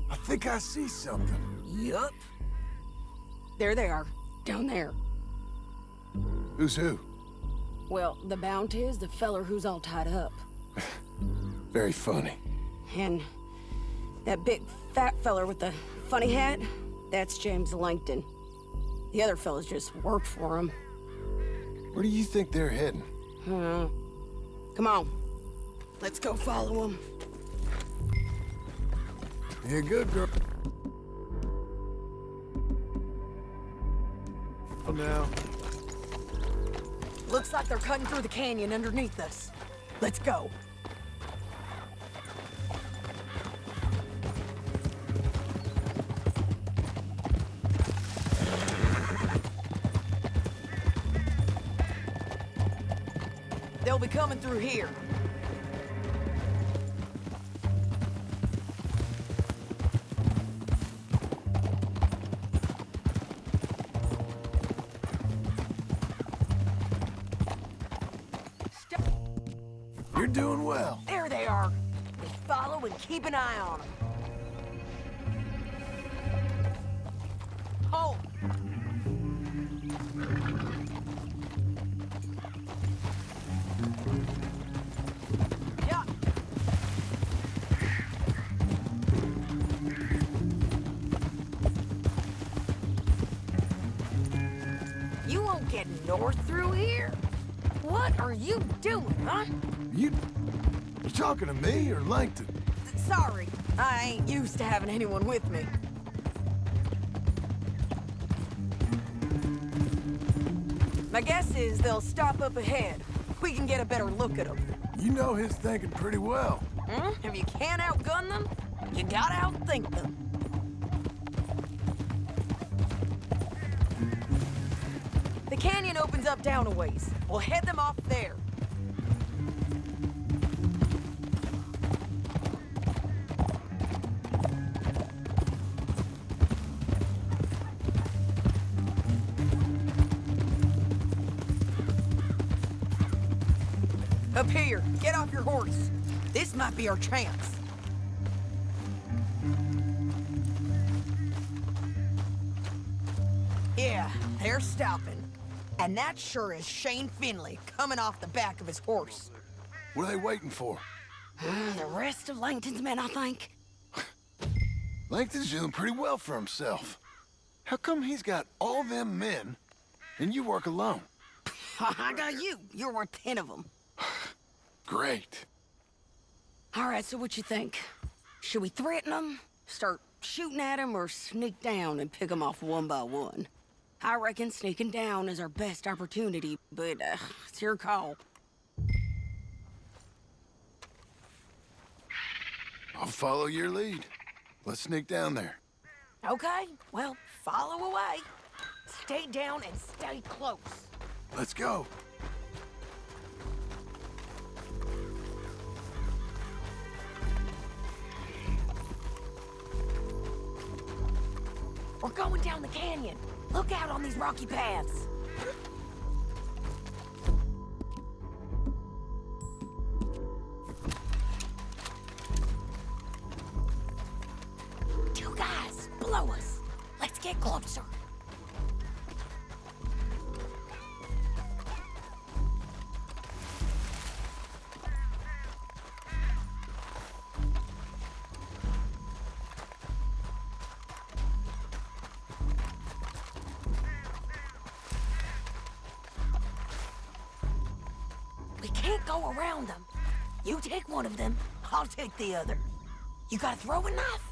S2: I think I see something.
S8: Yup.
S18: There they are, down there.
S2: Who's who?
S18: Well, the bounty is the feller who's all tied up.
S2: Very funny.
S18: And that big fat feller with the funny hat, that's James Langton. The other fellas just work for him.
S2: Where do you think they're heading?
S18: Come on, let's go follow them.
S2: You're good, girl. Now.
S8: Looks like they're cutting through the canyon underneath us. Let's go. They'll be coming through here.
S2: You're doing well.
S8: There they are. Just follow and keep an eye on them. get north through here? What are you doing, huh?
S2: You talking to me or Langton?
S8: Sorry, I ain't used to having anyone with me. My guess is they'll stop up ahead. We can get a better look at them.
S2: You know his thinking pretty well.
S8: If you can't outgun them, you gotta outthink them. The canyon opens up down a ways. We'll head them off there. Up here, get off your horse. This might be our chance. Yeah, they're stopping. And that sure is Shane Finley coming off the back of his horse.
S2: What are they waiting for?
S8: The rest of Langton's men, I think.
S2: Langton's doing pretty well for himself. How come he's got all them men and you work alone?
S8: I got you. You're worth 10 of them.
S2: Great.
S8: All right, so what you think? Should we threaten them, start shooting at them, or sneak down and pick them off one by one? I reckon sneaking down is our best opportunity, but it's your call.
S2: I'll follow your lead. Let's sneak down there.
S8: Okay, well, follow away. Stay down and stay close.
S2: Let's go.
S8: We're going down the canyon. Look out on these rocky paths. Two guys below us. Let's get closer. We can't go around them. You take one of them, I'll take the other. You got a throwing knife?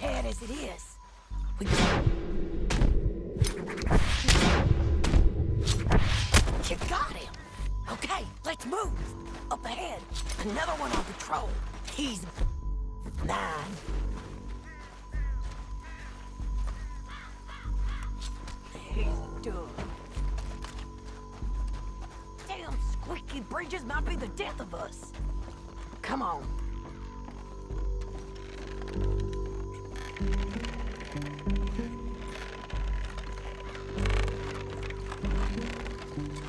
S8: Bad as it is, we You got him. Okay, let's move. Up ahead, another one on patrol. He's 9. He's done. Damn squeaky bridges might be the death of us. Come on.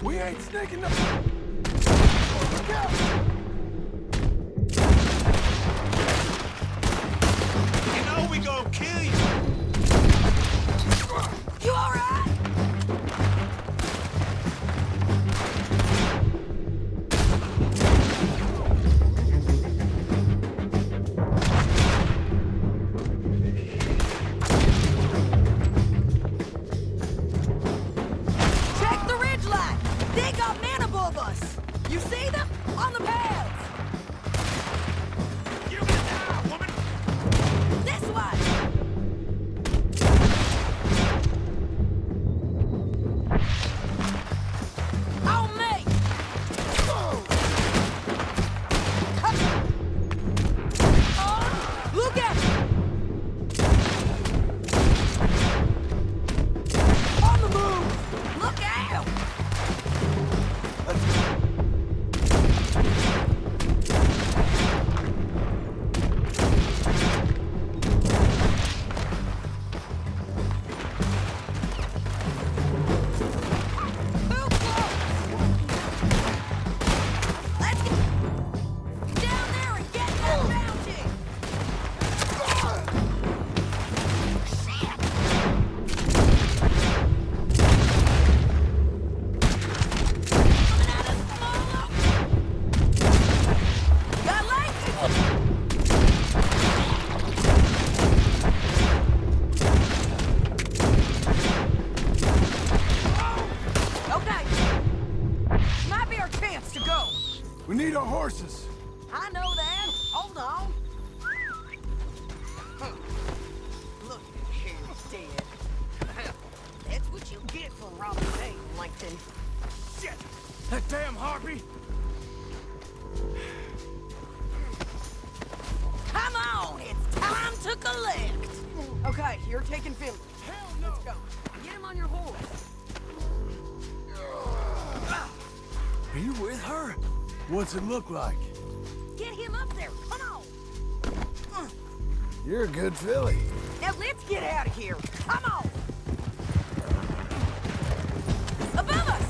S2: We ain't sneaking up. Look out!
S12: You know we gonna kill you.
S8: You all right? Check the ridge line. They got men above us. You see them? On the path.
S18: Okay, you're taking Finley.
S2: Hell no!
S18: Let's go. Get him on your horse.
S2: Are you with her? What's it look like?
S18: Get him up there. Come on.
S2: You're a good filly.
S18: Now let's get out of here. Come on. Above us.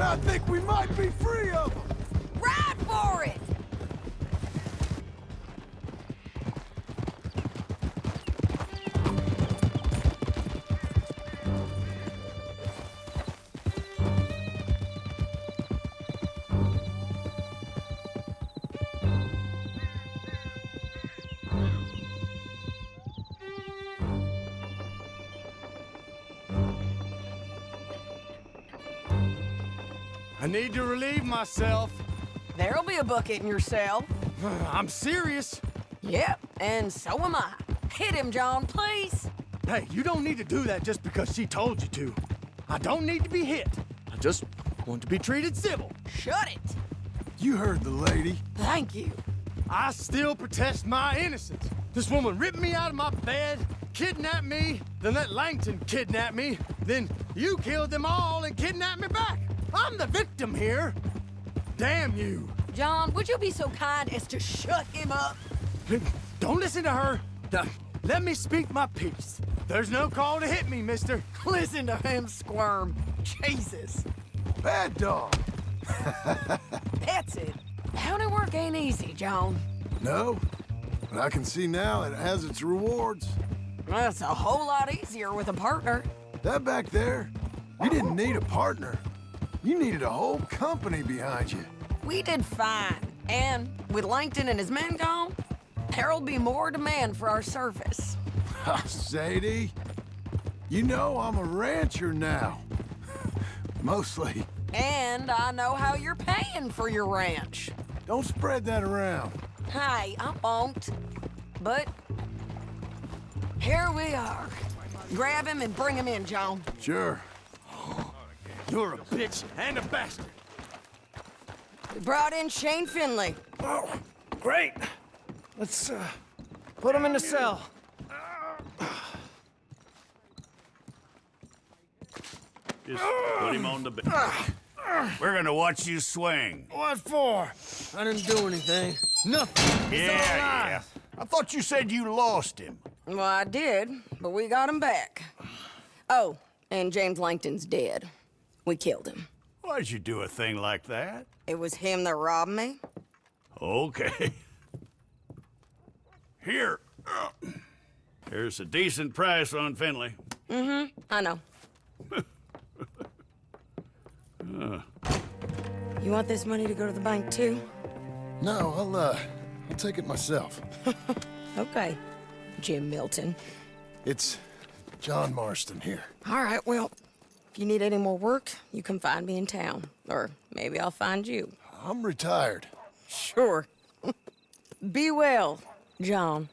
S2: I think we might be free of them.
S18: Ride for it!
S4: I need to relieve myself.
S18: There'll be a bucket in your cell.
S4: I'm serious.
S18: Yep, and so am I. Hit him, John, please.
S4: Hey, you don't need to do that just because she told you to. I don't need to be hit. I just want to be treated civil.
S18: Shut it.
S2: You heard the lady.
S18: Thank you.
S4: I still protest my innocence. This woman ripped me out of my bed, kidnapped me, then let Langton kidnap me, then you killed them all and kidnapped me back. I'm the victim here. Damn you.
S18: John, would you be so kind as to shut him up?
S4: Don't listen to her. Let me speak my piece. There's no call to hit me, mister.
S18: Listen to him squirm. Jesus.
S2: Bad dog.
S18: That's it. Bounty work ain't easy, John.
S2: No, but I can see now it has its rewards.
S18: That's a whole lot easier with a partner.
S2: That back there, you didn't need a partner. You needed a whole company behind you.
S18: We did fine. And with Langton and his men gone, there'll be more demand for our service.
S2: Sadie, you know I'm a rancher now. Mostly.
S18: And I know how you're paying for your ranch.
S2: Don't spread that around.
S18: Hey, I won't. But here we are. Grab him and bring him in, John.
S2: Sure.
S4: You're a bitch and a bastard.
S18: We brought in Shane Finley.
S4: Oh, great. Let's put him in the cell.
S11: Just put him on the bed. We're gonna watch you swing.
S4: What for? I didn't do anything. Nothing. He's all alive.
S11: Yeah. I thought you said you lost him.
S18: Well, I did, but we got him back. Oh, and James Langton's dead. We killed him.
S11: Why'd you do a thing like that?
S18: It was him that robbed me.
S11: Okay. Here. Here's a decent price on Finley.
S18: Mm-hmm, I know. You want this money to go to the bank, too?
S2: No, I'll take it myself.
S18: Okay, Jim Milton.
S2: It's John Marston here.
S18: All right, well, if you need any more work, you can find me in town. Or maybe I'll find you.
S2: I'm retired.
S18: Sure. Be well, John.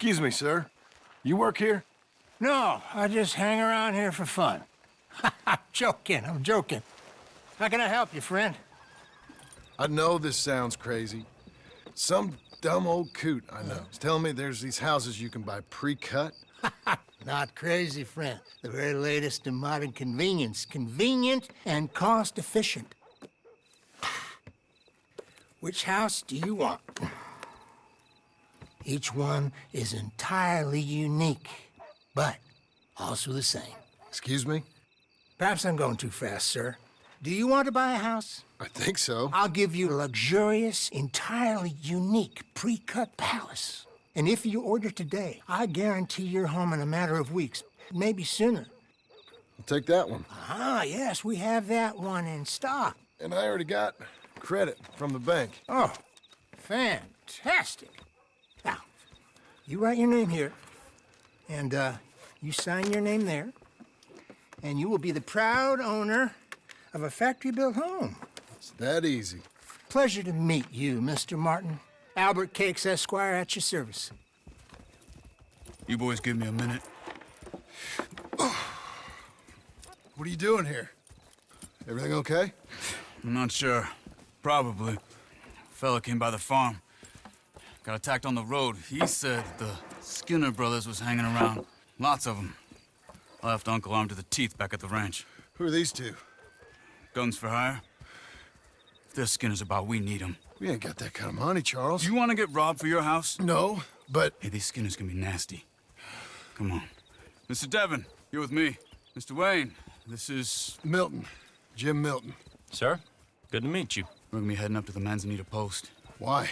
S2: Excuse me, sir. You work here?
S19: No, I just hang around here for fun. I'm joking. How can I help you, friend?
S2: I know this sounds crazy. Some dumb old coot I know is telling me there's these houses you can buy pre-cut.
S19: Not crazy, friend. The very latest in modern convenience. Convenient and cost-efficient. Which house do you want? Each one is entirely unique, but also the same.
S2: Excuse me?
S19: Perhaps I'm going too fast, sir. Do you want to buy a house?
S2: I think so.
S19: I'll give you a luxurious, entirely unique pre-cut palace. And if you order today, I guarantee you're home in a matter of weeks, maybe sooner.
S2: I'll take that one.
S19: Ah, yes, we have that one in stock.
S2: And I already got credit from the bank.
S19: Oh, fantastic. Now, you write your name here, and you sign your name there, and you will be the proud owner of a factory-built home.
S2: It's that easy.
S19: Pleasure to meet you, Mr. Martin. Albert Cakes, Esquire, at your service.
S16: You boys give me a minute.
S2: What are you doing here? Everything okay?
S16: I'm not sure. Probably. Fella came by the farm. Got attacked on the road. He said the Skinner brothers was hanging around. Lots of them. I left Uncle armed to the teeth back at the ranch.
S2: Who are these two?
S16: Guns for hire. If they're Skinner's about, we need them.
S2: We ain't got that kind of money, Charles.
S16: You want to get robbed for your house?
S2: No, but...
S16: Hey, these Skinners can be nasty. Come on. Mr. Devon, you're with me. Mr. Wayne, this is...
S2: Milton. Jim Milton.
S20: Sir, good to meet you.
S16: We're gonna be heading up to the Manzanita post.
S2: Why?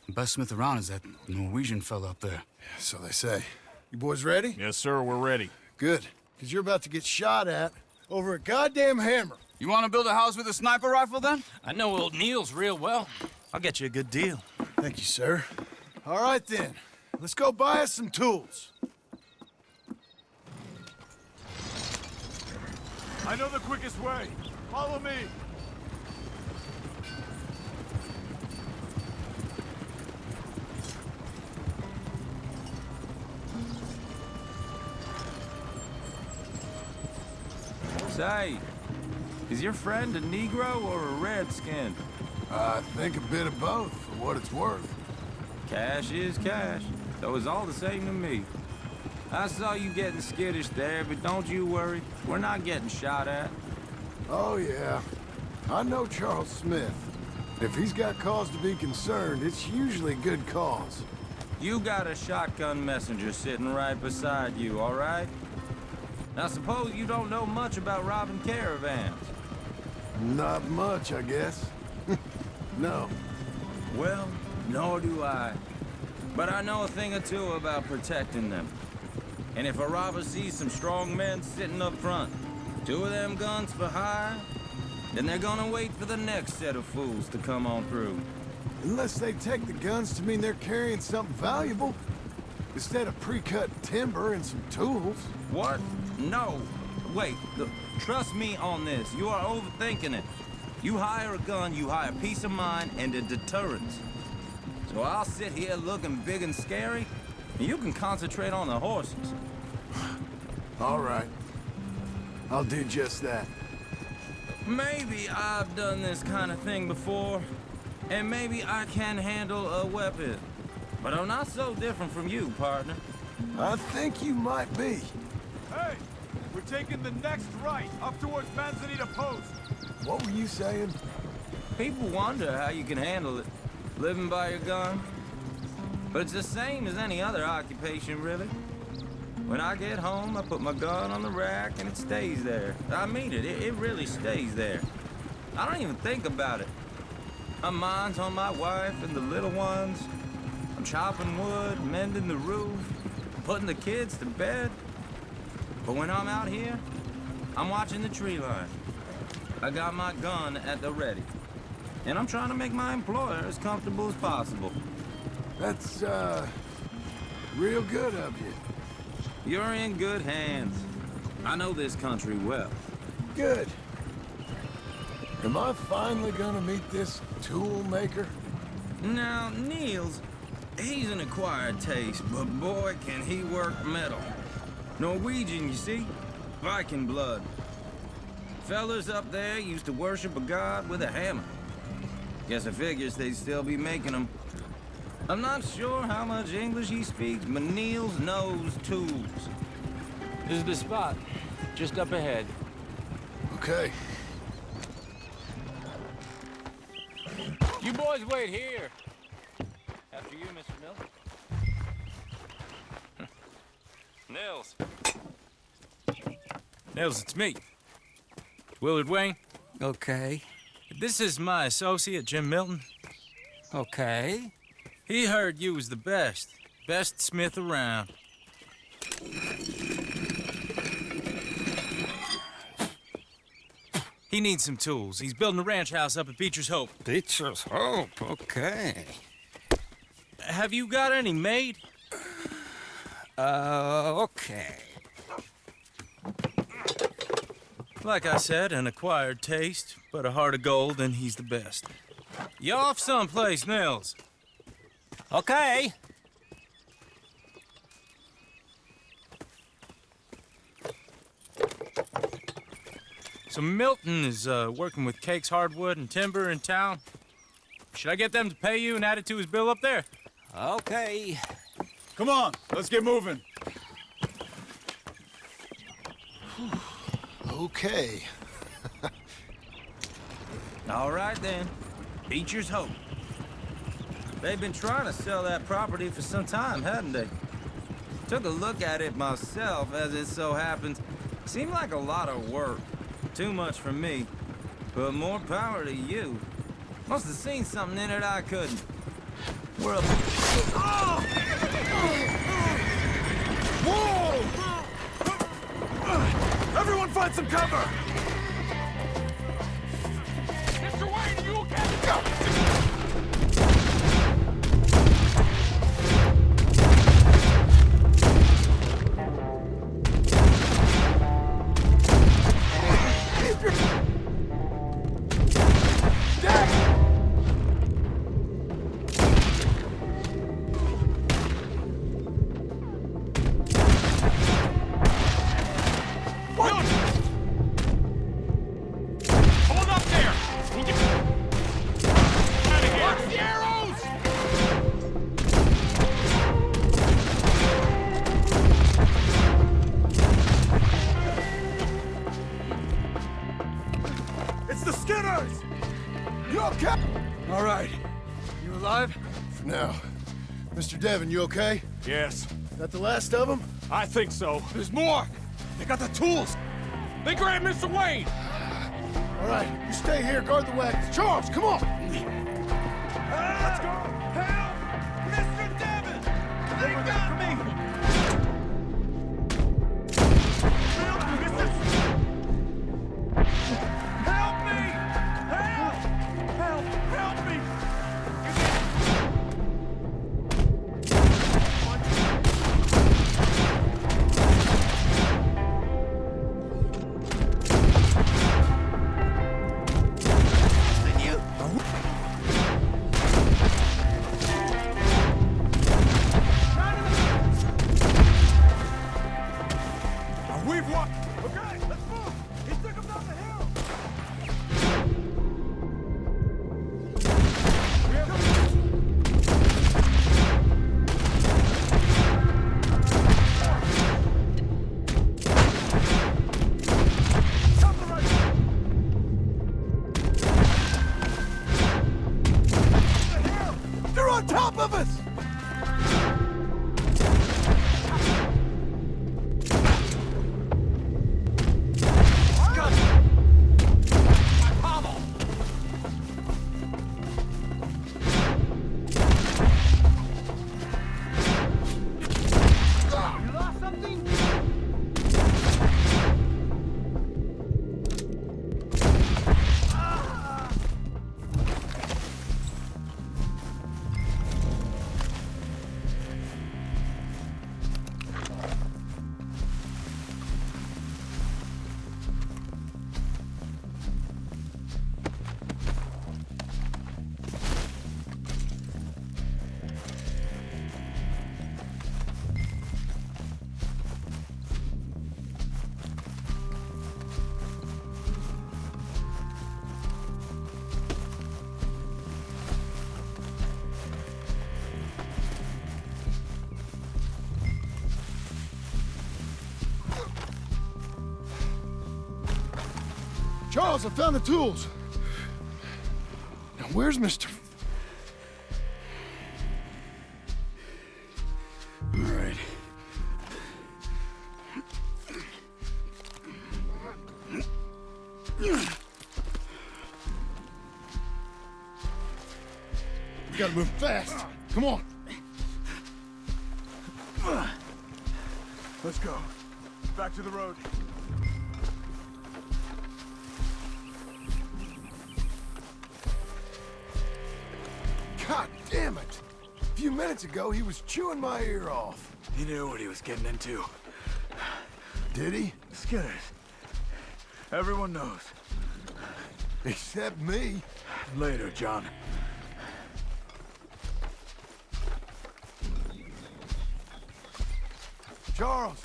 S16: The best smith around is that Norwegian fella up there.
S2: Yeah, so they say. You boys ready?
S20: Yes, sir, we're ready.
S2: Good, because you're about to get shot at over a goddamn hammer.
S16: You want to build a house with a sniper rifle, then?
S20: I know old Neil's real well. I'll get you a good deal.
S2: Thank you, sir. All right, then. Let's go buy us some tools.
S9: I know the quickest way. Follow me.
S12: Say, is your friend a Negro or a Redskin?
S2: I think a bit of both, for what it's worth.
S12: Cash is cash, so it's all the same to me. I saw you getting skittish there, but don't you worry. We're not getting shot at.
S2: Oh, yeah. I know Charles Smith. If he's got cause to be concerned, it's usually a good cause.
S12: You got a shotgun messenger sitting right beside you, all right? Now, suppose you don't know much about robbing caravans.
S2: Not much, I guess. No.
S12: Well, nor do I. But I know a thing or two about protecting them. And if a robber sees some strong men sitting up front, 2 of them guns for hire, then they're gonna wait for the next set of fools to come on through.
S2: Unless they take the guns to mean they're carrying something valuable. Instead of pre-cut timber and some tools.
S12: What? No. Wait, look, trust me on this. You are overthinking it. You hire a gun, you hire peace of mind and a deterrent. So I'll sit here looking big and scary, and you can concentrate on the horses.
S2: All right. I'll do just that.
S12: Maybe I've done this kind of thing before, and maybe I can handle a weapon. But I'm not so different from you, partner.
S2: I think you might be.
S9: Hey! We're taking the next right, up towards Manzanita Post.
S2: What were you saying?
S12: People wonder how you can handle it, living by your gun. But it's the same as any other occupation, really. When I get home, I put my gun on the rack and it stays there. I mean it, it really stays there. I don't even think about it. My mind's on my wife and the little ones. I'm chopping wood, mending the roof, putting the kids to bed. But when I'm out here, I'm watching the tree line. I got my gun at the ready. And I'm trying to make my employer as comfortable as possible.
S2: That's, real good of you.
S12: You're in good hands. I know this country well.
S2: Good. Am I finally gonna meet this tool maker?
S12: Now, Niels, He's an acquired taste, but boy, can he work metal. Norwegian, you see? Viking blood. Fellas up there used to worship a god with a hammer. Guess I figures they'd still be making them. I'm not sure how much English he speaks, but Niels knows tools.
S20: This is the spot. Just up ahead.
S2: Okay.
S20: You boys wait here. After you, Mr. Milton. Nils. Nils, it's me. Willard Wayne.
S14: Okay.
S20: This is my associate, Jim Milton.
S14: Okay.
S20: He heard you was the best. Best smith around. He needs some tools. He's building a ranch house up at Beecher's Hope.
S14: Beecher's Hope, okay.
S20: Have you got any made?
S14: Okay.
S20: Like I said, an acquired taste, but a heart of gold, and he's the best. You off someplace, Nils?
S14: Okay.
S20: So Milton is working with Cakes Hardwood and Timber in town. Should I get them to pay you and add it to his bill up there?
S14: Okay.
S9: Come on, let's get moving.
S2: Okay.
S12: All right, then. Beecher's Hope. They've been trying to sell that property for some time, hadn't they? Took a look at it myself, as it so happens. Seemed like a lot of work. Too much for me. But more power to you. Must have seen something in it I couldn't. We're up...
S9: Whoa! Everyone find some cover!
S7: Mr. Wayne, are you okay?
S9: All right. You alive?
S2: For now. Mr. Devon, you okay?
S9: Yes.
S2: That the last of them?
S9: I think so. There's more! They got the tools! They grabbed Mr. Wayne!
S2: All right, you stay here, guard the wagons. Charles, come on!
S9: Let's go!
S7: Help! Mr. Devon! They got me! Help me! Help! Help! Help me!
S2: Charles, I found the tools. Now, where's Mr.
S16: All right.
S2: We gotta move fast. Come on.
S9: Let's go. Back to the road.
S2: God damn it! A few minutes ago, he was chewing my ear off.
S9: He knew what he was getting into.
S2: Did he?
S9: Skinners. Everyone knows.
S2: Except me.
S9: Later, John.
S2: Charles,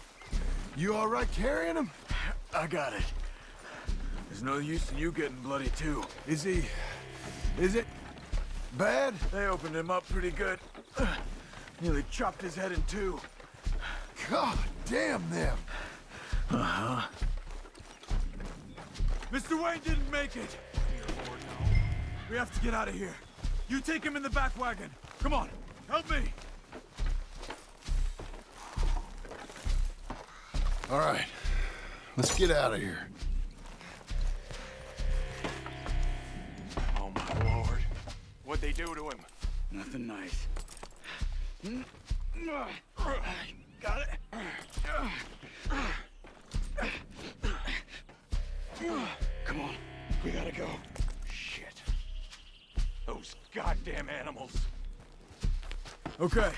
S2: you all right carrying him?
S9: I got it. There's no use in you getting bloody too.
S2: Is it bad?
S9: They opened him up pretty good. Nearly chopped his head in two.
S2: God damn them.
S9: Uh-huh. Mr. Wayne didn't make it. We have to get out of here. You take him in the back wagon. Come on, help me.
S2: All right, let's get out of here.
S9: Oh, my Lord. What'd they do to him?
S16: Nothing nice.
S9: Got it.
S16: Come on, we gotta go.
S9: Shit. Those goddamn animals.
S16: Okay.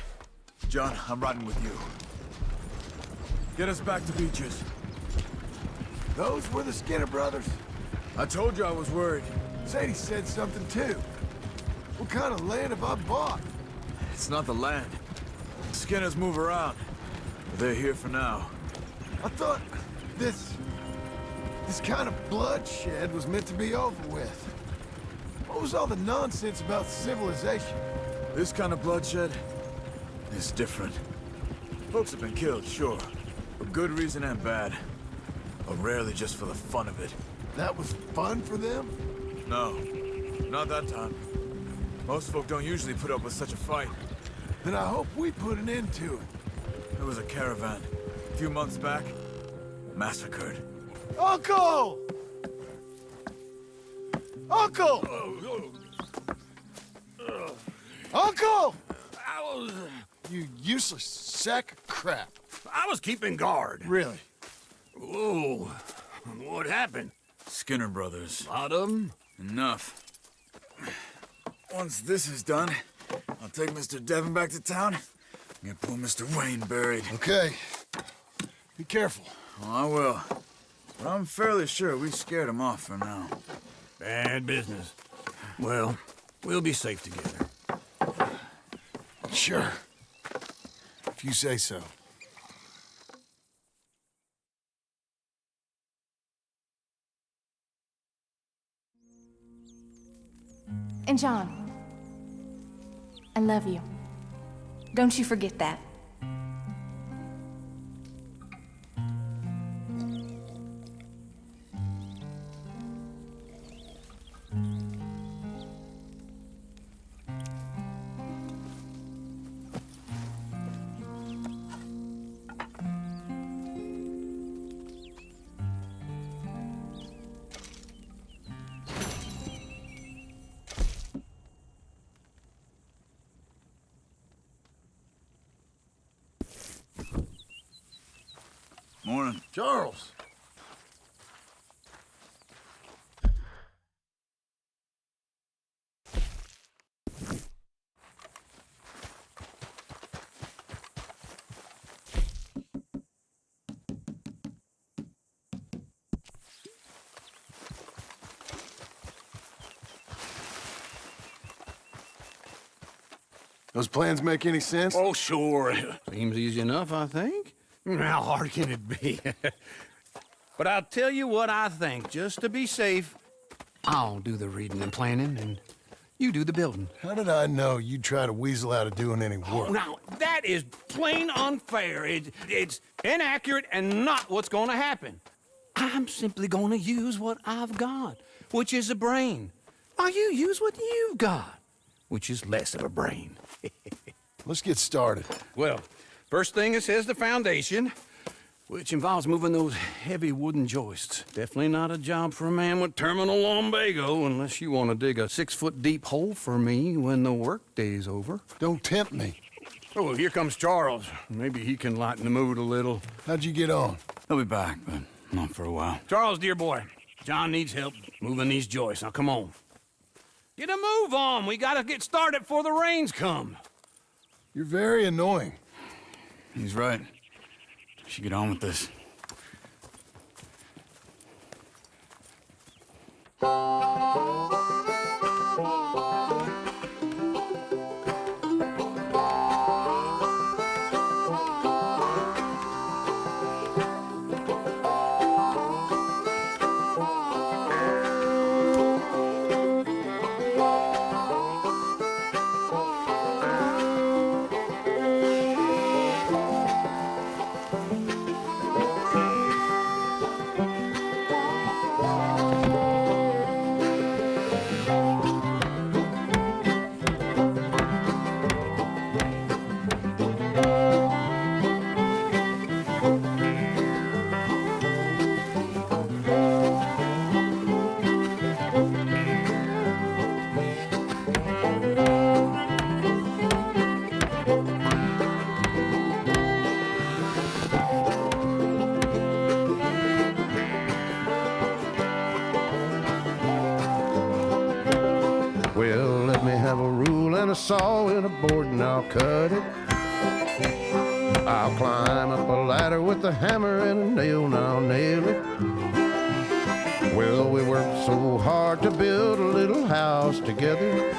S16: John, I'm riding with you. Get us back to Beaches.
S2: Those were the Skinner brothers?
S16: I told you I was worried.
S2: Sadie said something too. What kind of land have I bought?
S16: It's not the land. Skinners move around. But they're here for now.
S2: I thought this kind of bloodshed was meant to be over with. What was all the nonsense about civilization?
S16: This kind of bloodshed is different. Folks have been killed, sure. For good reason and bad. But rarely just for the fun of it.
S2: That was fun for them?
S16: No, not that time. Most folk don't usually put up with such a fight.
S2: Then I hope we put an end to it.
S16: There was a caravan, a few months back, massacred.
S2: Uncle! Uncle! Uncle! You useless sack of crap.
S15: I was keeping guard.
S2: Really?
S15: Whoa. What happened?
S16: Skinner brothers.
S15: Lot of them?
S16: Enough. Once this is done, I'll take Mr. Devon back to town and get poor Mr. Wayne buried.
S2: Okay. Be careful.
S16: Oh, I will. But I'm fairly sure we scared him off for now.
S15: Bad business. Well, we'll be safe together.
S2: Sure. If you say so.
S21: And John, I love you. Don't you forget that.
S16: Morning.
S2: Charles. Those plans make any sense?
S15: Oh, sure. Seems easy enough, I think. How hard can it be? But I'll tell you what I think, just to be safe. I'll do the reading and planning, and you do the building.
S2: How did I know you'd try to weasel out of doing any work?
S15: Oh, now, that is plain unfair. It's inaccurate and not what's going to happen. I'm simply gonna use what I've got, which is a brain, while you use what you've got, which is less of a brain.
S2: Let's get started.
S15: Well, first thing it says the foundation, which involves moving those heavy wooden joists. Definitely not a job for a man with terminal lumbago unless you want to dig a 6-foot deep hole for me when the workday's over.
S2: Don't tempt me.
S15: Oh, here comes Charles. Maybe he can lighten the mood a little.
S2: How'd you get on?
S16: He'll be back, but not for a while.
S15: Charles, dear boy, John needs help moving these joists. Now, come on. Get a move on. We gotta get started before the rains come.
S2: You're very annoying.
S16: He's right. Should get on with this.
S6: Well, let me have a rule and a saw and a board and I'll cut it. I'll climb up a ladder with a hammer and a nail and I'll nail it. Well, we worked so hard to build a little house together.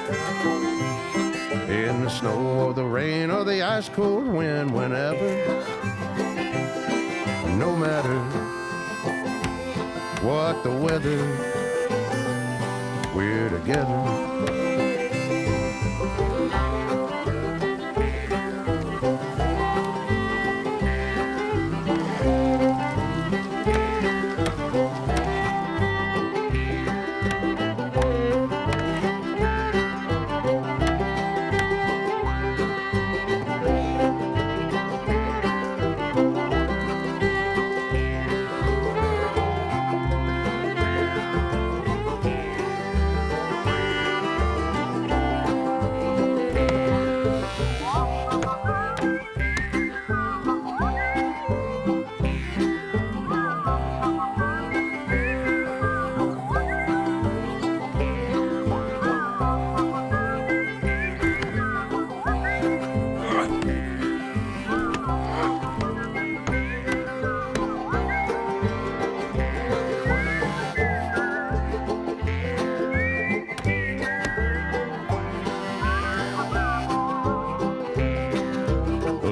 S6: In the snow or the rain or the ice cold wind, whenever. No matter what the weather, we're together.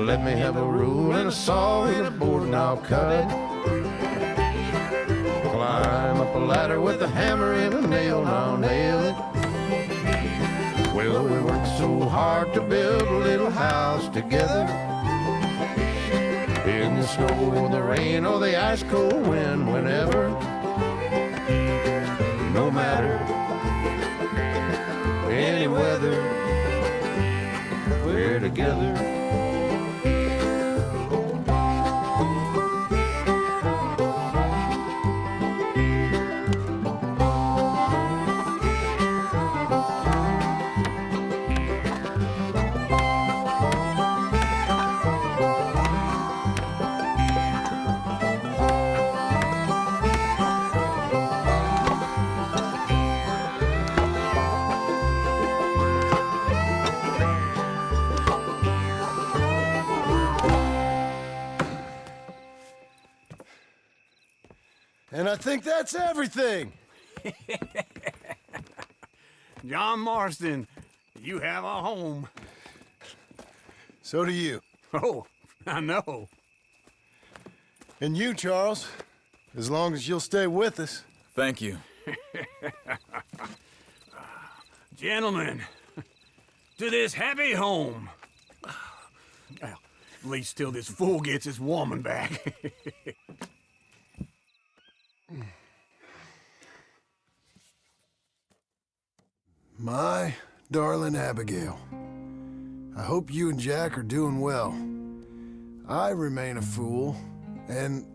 S6: Let me have a rule and a saw and a board and I'll cut it. Climb up a ladder with a hammer and a nail and I'll nail it. Well, we worked so hard to build a little house together. In the snow or the rain or the ice cold wind, whenever. No matter any weather, we're together.
S2: And I think that's everything.
S15: John Marston, you have a home.
S2: So do you.
S15: Oh, I know.
S2: And you, Charles, as long as you'll stay with us.
S16: Thank you.
S15: Gentlemen, to this happy home. Well, at least till this fool gets his woman back.
S2: My darling Abigail, I hope you and Jack are doing well. I remain a fool, and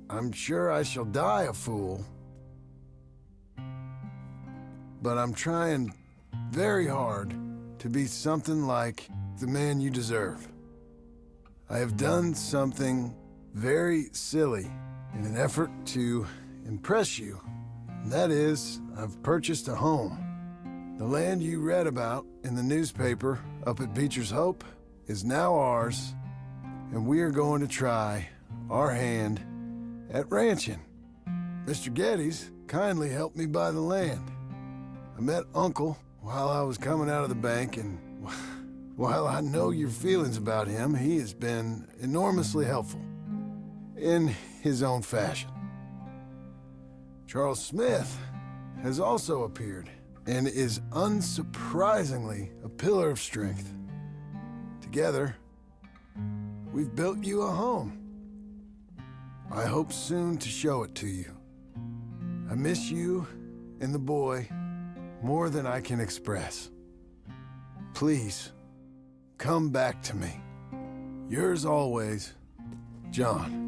S2: I'm sure I shall die a fool. But I'm trying very hard to be something like the man you deserve. I have done something very silly in an effort to impress you. And that is, I've purchased a home. The land you read about in the newspaper up at Beecher's Hope is now ours, and we are going to try our hand at ranching. Mr. Geddes kindly helped me buy the land. I met Uncle while I was coming out of the bank, and while I know your feelings about him, he has been enormously helpful in his own fashion. Charles Smith has also appeared and is unsurprisingly a pillar of strength. Together, we've built you a home. I hope soon to show it to you. I miss you and the boy more than I can express. Please, come back to me. Yours always, John.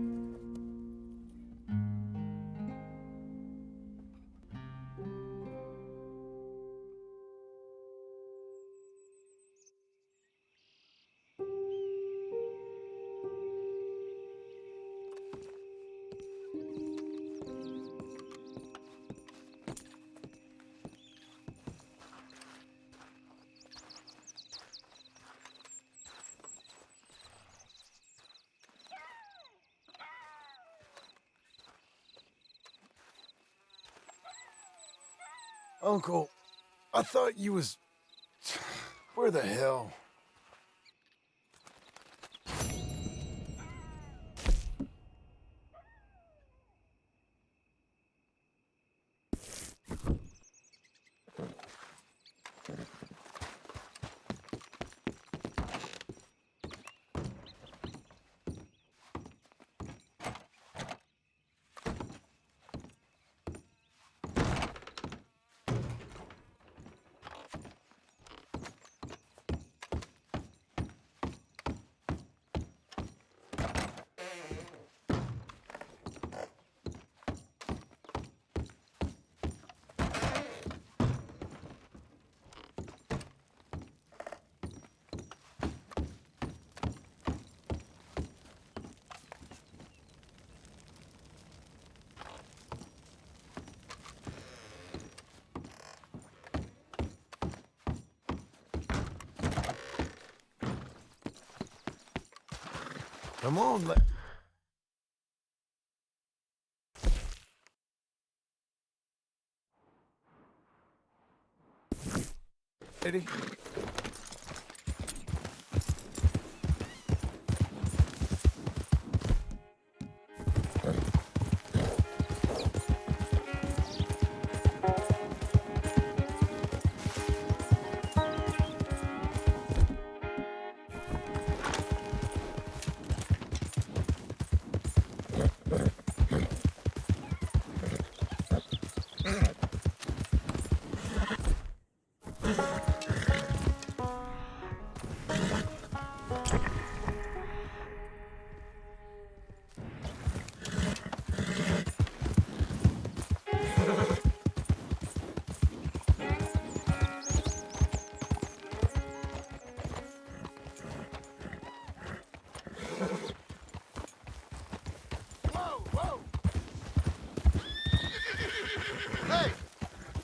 S2: Uncle, I thought you was... Where the hell? Come on, lady.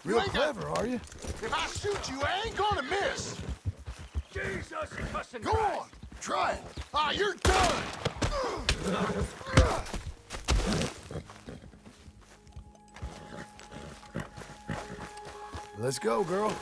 S2: Real clever, are you?
S10: If I shoot you, I ain't gonna miss.
S17: Jesus, cussing
S10: Go on, try it. Ah, you're done.
S2: Let's go, girl.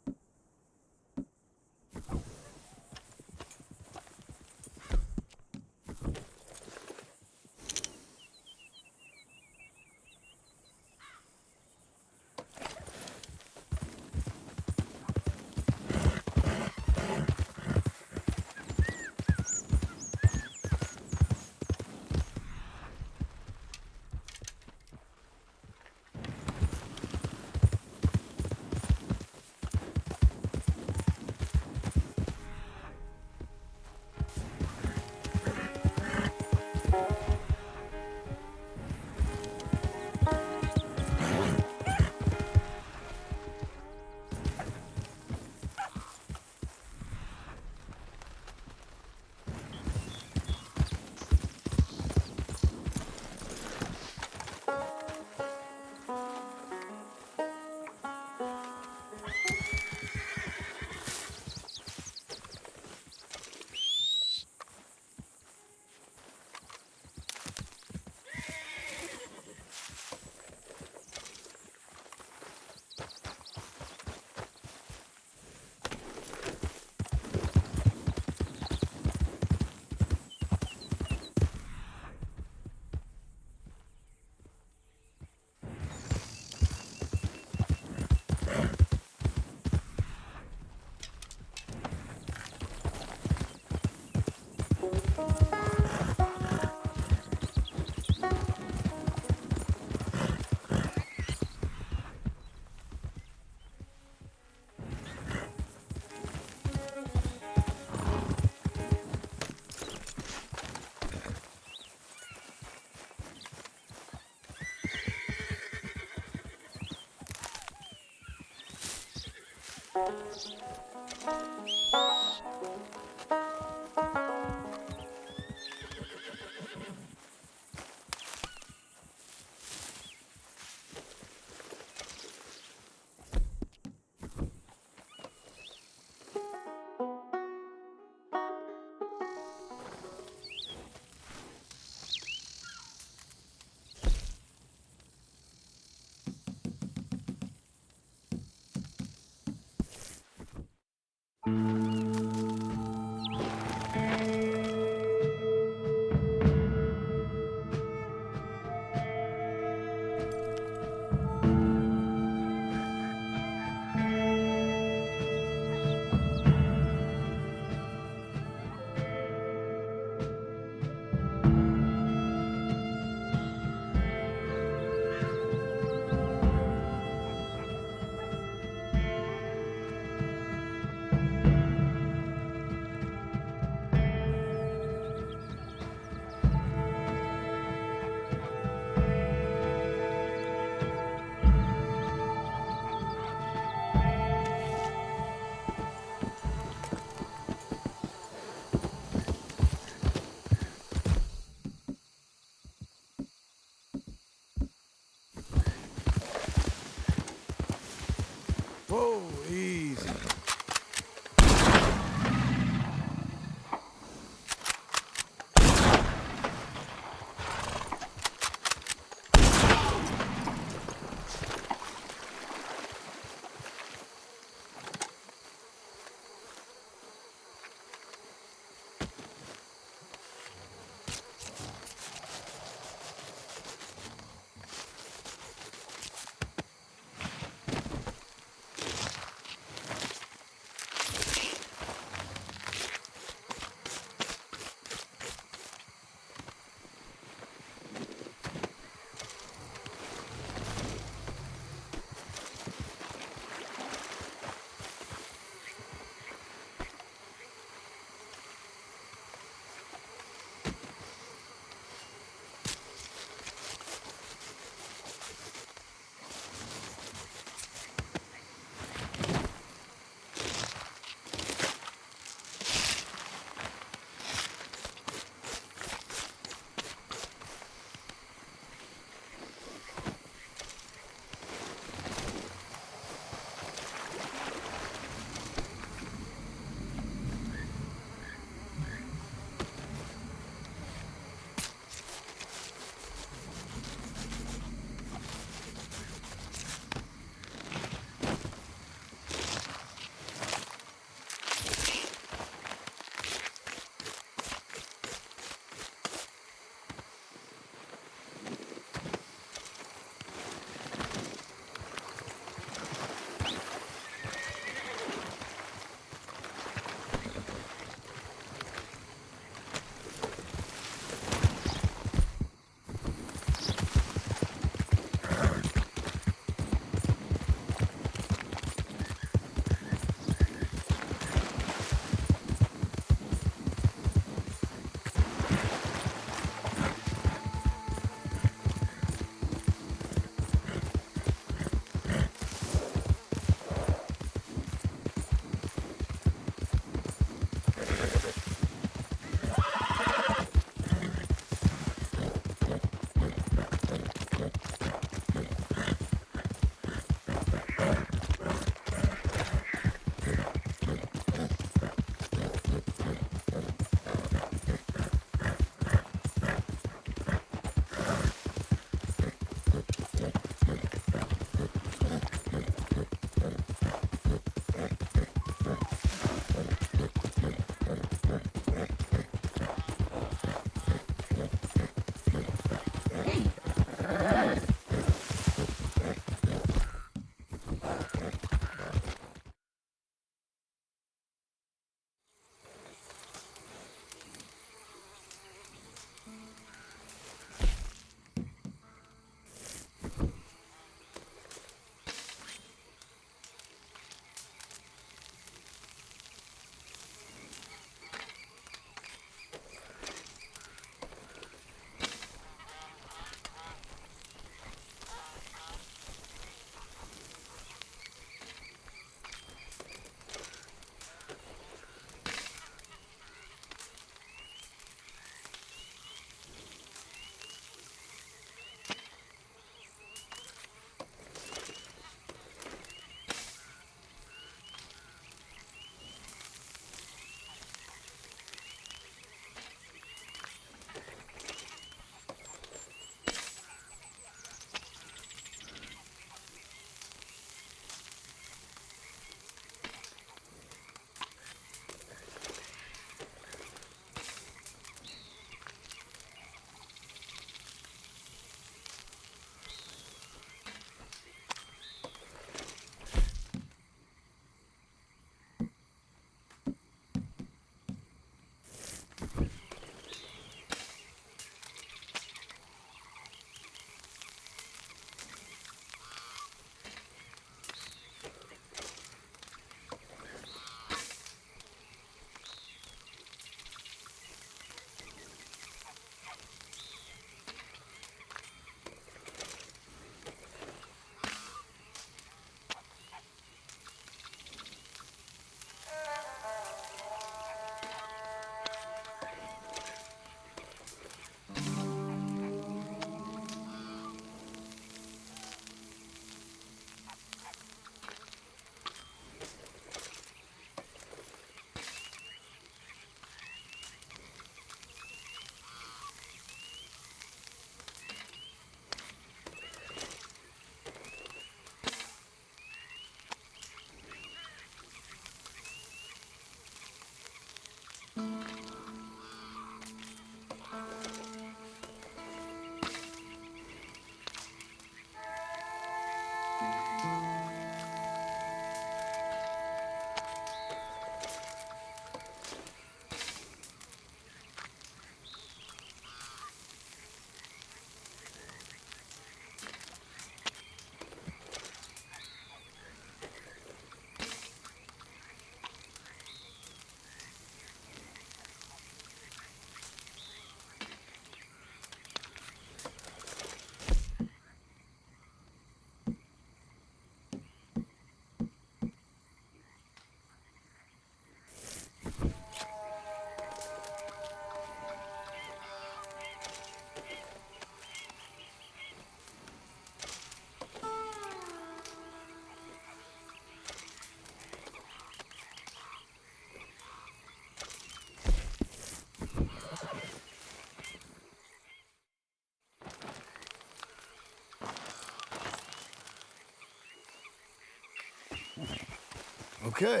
S2: Okay,